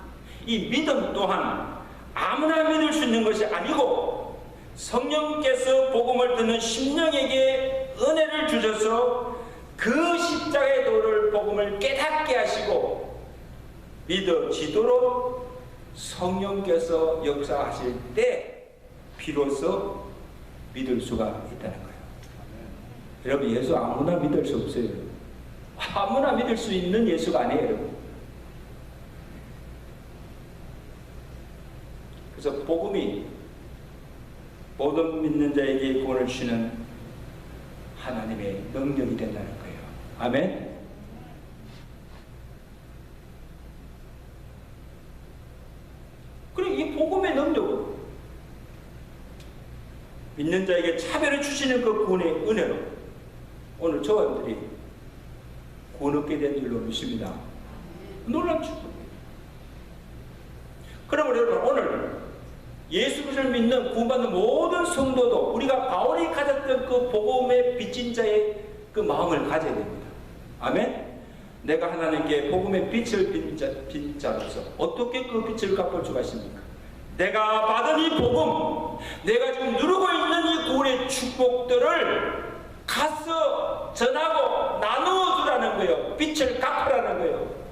이 믿음 또한 아무나 믿을 수 있는 것이 아니고 성령께서 복음을 듣는 심령에게 은혜를 주셔서 그 십자가의 도를 복음을 깨닫게 하시고 믿어지도록 성령께서 역사하실 때 비로소 믿을 수가 있다는 거예요. 여러분, 예수 아무나 믿을 수 없어요. 아무나 믿을 수 있는 예수가 아니에요, 여러분. 그래서 복음이 모든 믿는 자에게 구원을 주시는 하나님의 능력이 된다는 거예요. 아멘. 그리고 이 복음의 능력은 믿는 자에게 차별을 주시는 그 구원의 은혜로 오늘 저와 여러분들이 구원 얻게 된 줄로 믿습니다. 놀라운 축복이에요. 그러므로 여러분, 오늘 예수 그리스도를 믿는 구원받는 모든 성도도 우리가 바울이 가졌던 그 복음의 빚진 자의 그 마음을 가져야 됩니다. 아멘. 내가 하나님께 복음의 빛을 빈 자로서 어떻게 그 빛을 갚을 수가 있습니까? 내가 받은 이 복음, 내가 지금 누르고 있는 이 구원의 축복들을 가서 전하고 나누어 주라는 거예요. 빛을 갚으라는 거예요.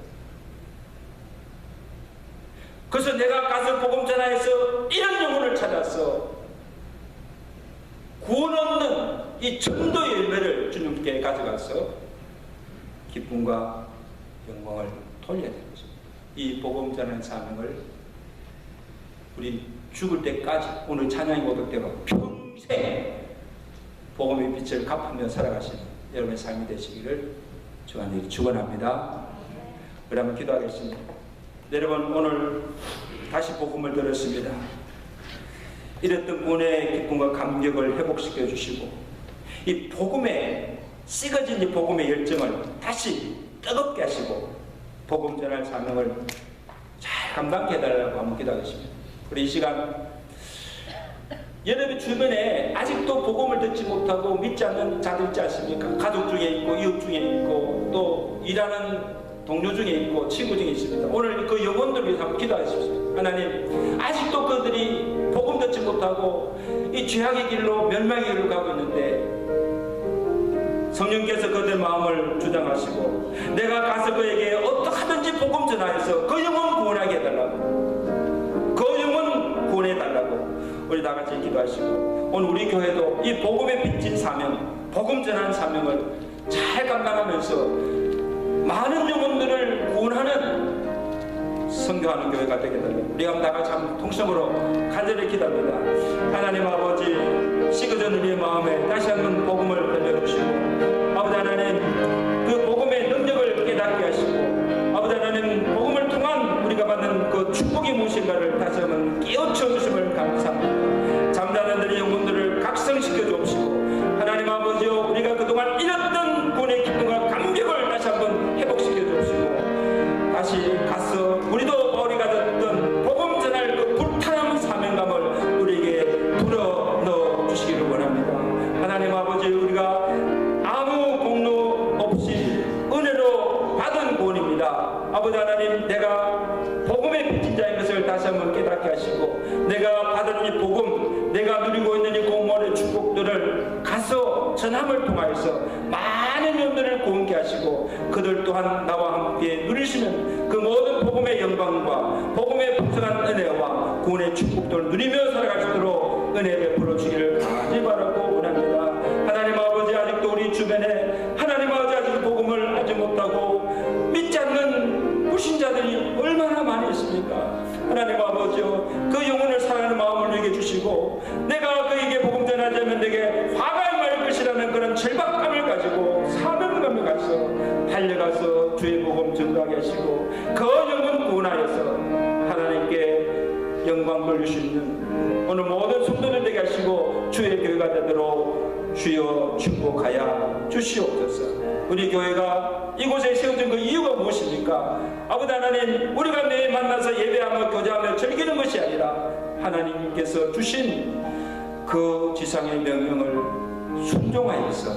그래서 내가 가서 복음 전하여서 이런 영혼을 찾아서 구원 얻는 이 전도의 열매를 주님께 가져가서 기쁨과 영광을 돌려야 되는 것입니다. 이 복음 전하는 사명을 우리 죽을 때까지, 오늘 찬양이 고백대로 평생 복음의 빛을 갚으며 살아가시는 여러분의 삶이 되시기를 주안에 축원합니다. 그러면 기도하겠습니다. 여러분, 오늘 다시 복음을 들었습니다. 이랬던 분의 기쁨과 감격을 회복시켜 주시고, 이 복음에 식어진 이 복음의 열정을 다시 뜨겁게 하시고 복음 전할 사명을 잘 감당케 해달라고 한번 기도하겠습니다. 우리 이 시간 여러분 주변에 아직도 복음을 듣지 못하고 믿지 않는 자들 있지 않습니까? 가족 중에 있고 이웃 중에 있고 또 일하는 동료 중에 있고 친구 중에 있습니다. 오늘 그 영혼들을 위해서 한번 기도하십시오. 하나님, 아직도 그들이 복음 듣지 못하고 이 죄악의 길로 멸망의 길로 가고 있는데 성령께서 그들 마음을 주장하시고 내가 가서 그에게 어떻게든지 복음 전하여서 그 영혼 구원하게 해달라고, 그 영혼 구원해달라고 우리 다 같이 기도하시고, 오늘 우리 교회도 이 복음에 빚진 사명, 복음 전하는 사명을 잘 감당하면서 많은 영혼들을 구원하는 선교하는 교회가 되게 달라고 우리가 다 같이 한번 통성으로 간절히 기도합니다. 하나님 아버지, 식어진 우리의 마음에 다시 한번 복음을 들려주시고, 아버지 하나님 그 복음의 능력을 깨닫게 하시고, 아버지 하나님 복음을 통한 우리가 받는 그 축복이 무엇인가를 다시 한번 깨우쳐 주심을 감사합니다. 잠자는 우리 영혼들을 각성시켜 주옵시고, 하나님 아버지요, 우리가 그동안 잃었던 구원의 기쁨과 감격을 다시 한번 회복시켜 주옵시고, 다시 가서 우리도 바울이 가졌던 복음 전할 그 불타는 사명감을 우리에게 불어 넣어 주시기를 원합니다. 하나님 아버지, 우리가 아무 공로 없이 은혜로 받은 구원입니다. 아버지 하나님, 내가 복음의 빚진 자인 것을 다시 한번 깨닫게 하시고, 내가 받은 이 복음, 내가 누리고 있는 이 공무원의 축복들을 가서 전함을 통하여서 많은 영혼들을 구원케 하시고, 그들 또한 나와 함께 누리시는 그 모든 복음의 영광과 복음의 풍성한 은혜와 구원의 축복들을 누리며 살아갈 수 있도록 은혜 베풀어 주기를 간절히 바라고 원합니다. 하나님 아버지, 아직도 우리 주변에 하나님 아버지 아직 복음을 알지 못하고 믿지 않는 불신자들이 얼마나 많이 있습니까? 하나님 아버지요, 그 영혼을 사랑하는 마음을 내게 주시고, 내가 그에게 복음 전하자면 내게 화가 임할 것이라는 그런 절박감을 가지고 사명감을 가지고 달려가서 주의 복음 전하게 하시고, 그 영혼 구원하여서 하나님께 영광 돌릴 수 있는 오늘 모든 성도들 되게 하시고 주의 교회가 되도록 주여 축복하여 주시옵소서. 우리 교회가 이곳에 세워진 그 이유가 무엇입니까? 아버지 하나님, 우리가 매일 만나서 예배하며 교제하며 즐기는 것이 아니라 하나님께서 주신 그 지상의 명령을 순종하여서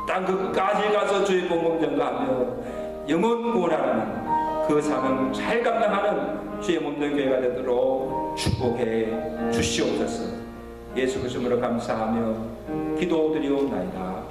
땅 끝까지 가서 주의 복음 전가하며 영혼 구원하는 그 사명을 잘 감당하는 주의 몸된 교회가 되도록 축복해 주시옵소서. 예수 그리스도로 감사하며 기도드리옵나이다.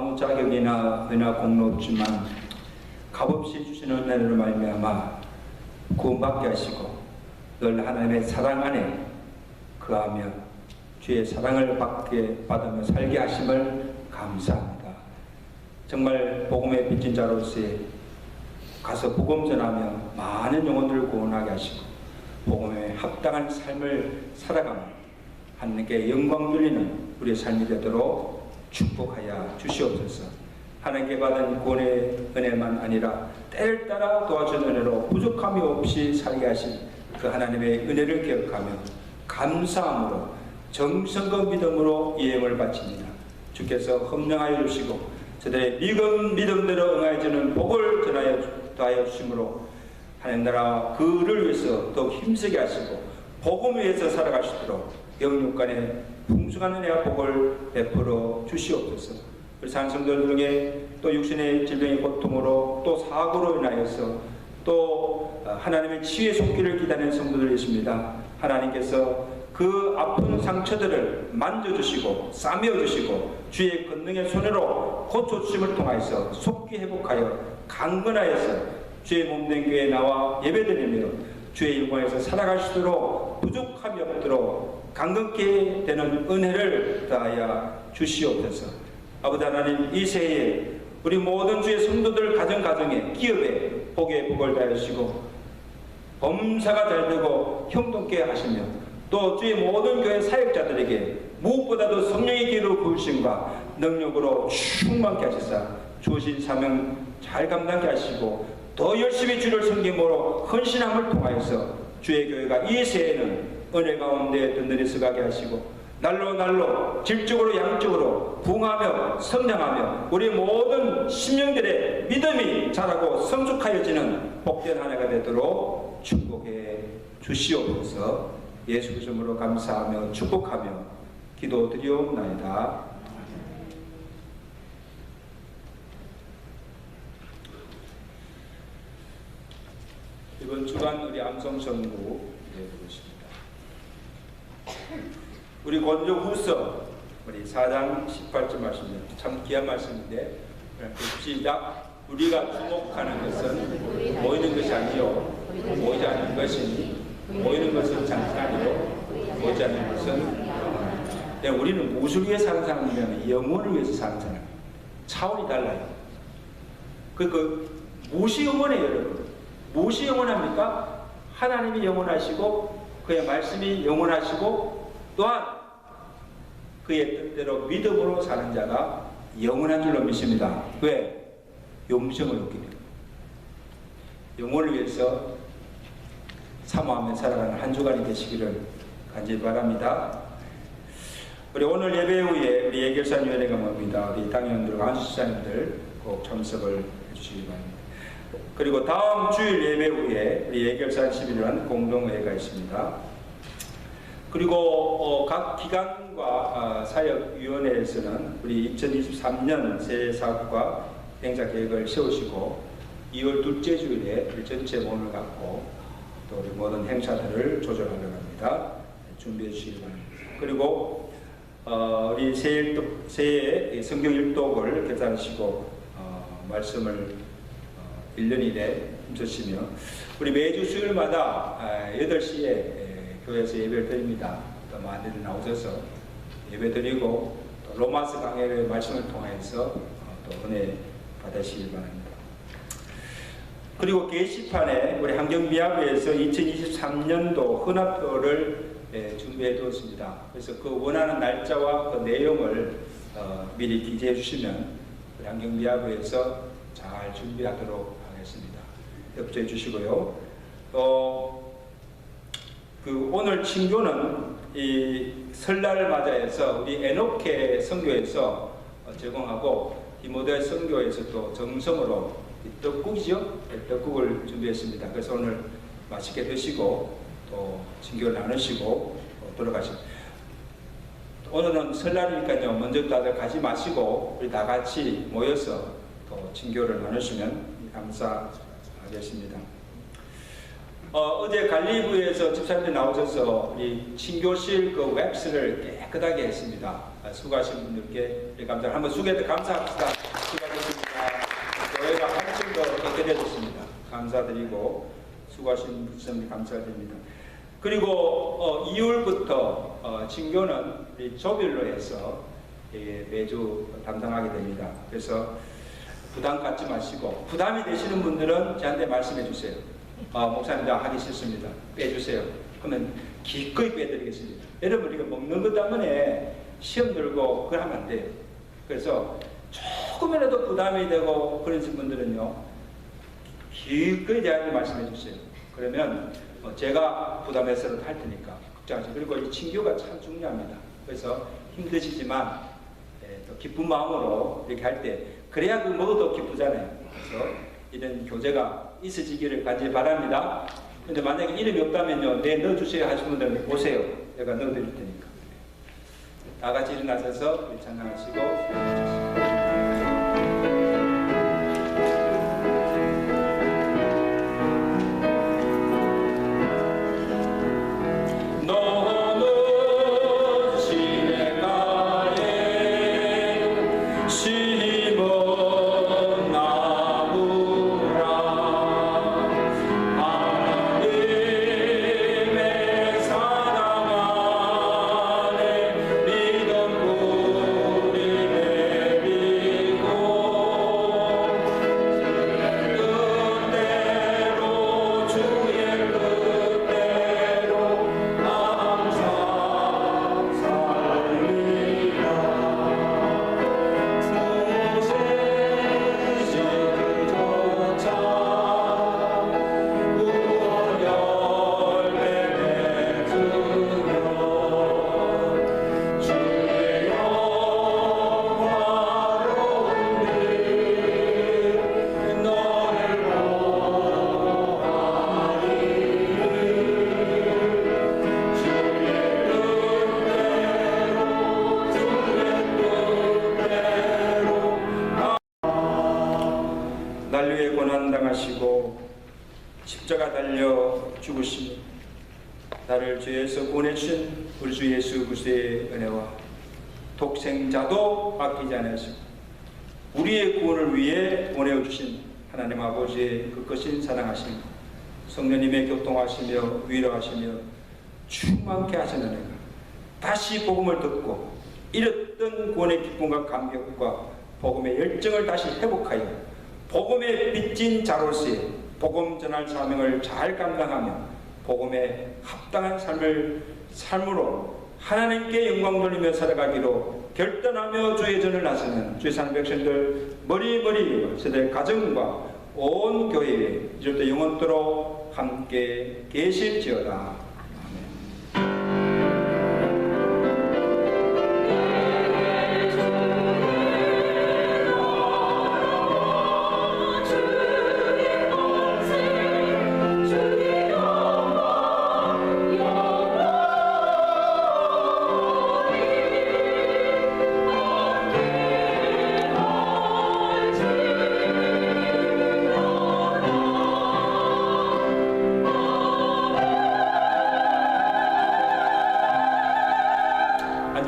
아무 자격이나 은혜나 공로 없지만 값없이 주시는 은혜로 말미암아 구원받게 하시고 늘 하나님의 사랑 안에 거하며 주의 사랑을 받으며 살게 하심을 감사합니다. 정말 복음의 빚진 자로서의 가서 복음 전하며 많은 영혼들을 구원하게 하시고 복음에 합당한 삶을 살아가며 하나님께 영광 돌리는 우리의 삶이 되도록 축복하여 주시옵소서. 하나님께 받은 구원의 은혜만 아니라 때를 따라 도와준 은혜로 부족함이 없이 살게 하신 그 하나님의 은혜를 기억하며 감사함으로 정성과 믿음으로 예행을 바칩니다. 주께서 헌명하여 주시고 저들의 믿음대로 응하여주는 복을 전하여 주심으로 하나님 나라 그를 위해서 더욱 힘쓰게 하시고 복음 위해서 살아갈 수 있도록 영육간에 풍성한 은혜와 복을 베풀어 주시옵소서. 우리 산성들 중에 또 육신의 질병의 고통으로 또 사고로 인하여서 또 하나님의 치유의 손길을 기다리는 성도들이 있습니다. 하나님께서 그 아픈 상처들을 만져주시고 싸매어주시고 주의 권능의 손으로 고쳐주심을 통하여서 속히 회복하여 강건하여서 주의 몸된 교회에 나와 예배드리며 주의 영광에서 살아갈 수 있도록 부족함이 없도록 강건케 되는 은혜를 더하여 주시옵소서. 아버지 하나님, 이 새해에 우리 모든 주의 성도들 가정에 기업에 복의 복을 다하시고 범사가 잘되고 형통케 하시며 또 주의 모든 교회 사역자들에게 무엇보다도 성령의 기름 부으심과 능력으로 충만케 하시사 주신 사명 잘 감당케 하시고 더 열심히 주를 섬김으로 헌신함을 통하여서 주의 교회가 이 새해에는 은혜 가운데 든든히 서가게 하시고 날로 질적으로 양적으로 부흥하며 성장하며 우리 모든 심령들의 믿음이 자라고 성숙하여지는 복된 한 해가 되도록 축복해 주시옵소서. 예수 그리스도로 감사하며 축복하며 기도드리옵나이다. 이번 주간 우리 암송성구 보겠습니다. 우리 권조후서 우리 4장 18절 말씀입니다. 참 귀한 말씀인데 시작. 우리가 주목하는 것은 모이는 것이 아니요 모이지 않는 것이니 모이는 것은 장사 아니요 모이지 않는 것은 우리는 무엇을 위해서 사는 사람이냐면 영혼을 위해서 사는 사람. 차원이 달라요. 무엇이 영원해요, 여러분? 무엇이 영원합니까? 하나님이 영원하시고 그의 말씀이 영원하시고 또한 그의 뜻대로 믿음으로 사는 자가 영원한 줄로 믿습니다. 왜? 영생을 얻기 때문에. 영혼을 위해서 사모하며 살아가는 한 주간이 되시기를 간절히 바랍니다. 우리 오늘 예배 후에 우리 예결산위원회가 뭡니다. 우리 당회원들과 안수사님들 꼭 참석을 해주시기 바랍니다. 그리고 다음 주일 예배 후에 우리 예결산 11일 공동회의가 있습니다. 그리고 각 기관과 사역위원회에서는 우리 2023년 새해 사업과 행사 계획을 세우시고 2월 둘째 주일에 우리 전체 모임을 갖고 또 우리 모든 행사들을 조절하려고 합니다. 준비해 주시기 바랍니다. 그리고 우리 새해 성경 일독을 계산하시고 말씀을 1년 이내 힘쓰시며 우리 매주 수요일마다 8시에 교회에서 예배를 드립니다. 또 많이들 나오셔서 예배 드리고 또 로마서 강해의 말씀을 통해서 또 은혜 받으시길 바랍니다. 그리고 게시판에 우리 환경미화부에서 2023년도 헌합표를 준비해 두었습니다. 그래서 그 원하는 날짜와 그 내용을 미리 기재해 주시면 우리 환경미화부에서 잘 준비하도록 하겠습니다. 협조해 주시고요. 오늘 친교는 이 설날을 맞이해서 우리 에노케 선교에서 제공하고 디모데 선교에서 또 정성으로 떡국이죠? 떡국을 준비했습니다. 그래서 오늘 맛있게 드시고 또 친교를 나누시고 돌아가십니다. 오늘은 설날이니까요. 먼저 다들 가지 마시고 우리 다 같이 모여서 또 친교를 나누시면 감사하겠습니다. 어제 갈리부에서 집사님들 나오셔서 이 친교실 그 웹스를 깨끗하게 했습니다. 수고하신 분들께 감사합니다. 한번 수고해서 감사합시다. 해드렸습니다. 감사드리고 수고하신 목사님 감사드립니다. 그리고 2월부터 친교는 우리 조별로 해서 매주 담당하게 됩니다. 그래서 부담 갖지 마시고 부담이 되시는 분들은 저한테 말씀해 주세요. 목사님 나 하기 싫습니다. 빼주세요. 그러면 기꺼이 빼드리겠습니다. 여러분 우리가 먹는 것 때문에 시험 들고 그걸 하면 안 돼요. 그래서 조금이라도 부담이 되고 그러신 분들은요 기꺼이 저한테 말씀해 주세요. 그러면 제가 부담해서라도 할 테니까 걱정하지. 그리고 이 친교가 참 중요합니다. 그래서 힘드시지만 또 기쁜 마음으로 이렇게 할 때 그래야 그 먹어도 기쁘잖아요. 그래서 이런 교제가 있어지기를 간절히 바랍니다. 근데 만약에 이름이 없다면요, 네 넣어주세요 하시는 분들은 오세요. 제가 넣어드릴 테니까. 다 같이 일어나셔서 찬양하시고. 난류에 고난당하시고 십자가 달려 죽으시며 나를 죄에서 구원해주신 우리 주 예수 그리스도의 은혜와 독생자도 아끼지 않으시고 우리의 구원을 위해 보내주신 하나님 아버지의 그 크신 사랑하심 성령님의 교통하시며 위로하시며 충만케 하시는 은혜가 다시 복음을 듣고 잃었던 구원의 기쁨과 감격과 복음의 열정을 다시 회복하여 복음의 빚진 자로서의 복음 전할 사명을 잘 감당하며 복음에 합당한 삶으로 하나님께 영광 돌리며 살아가기로 결단하며 주의 전을 나서는 주의 사는 백성들 머리머리 세대 가정과 온 교회에 이제부터 영원토록 함께 계실지어다.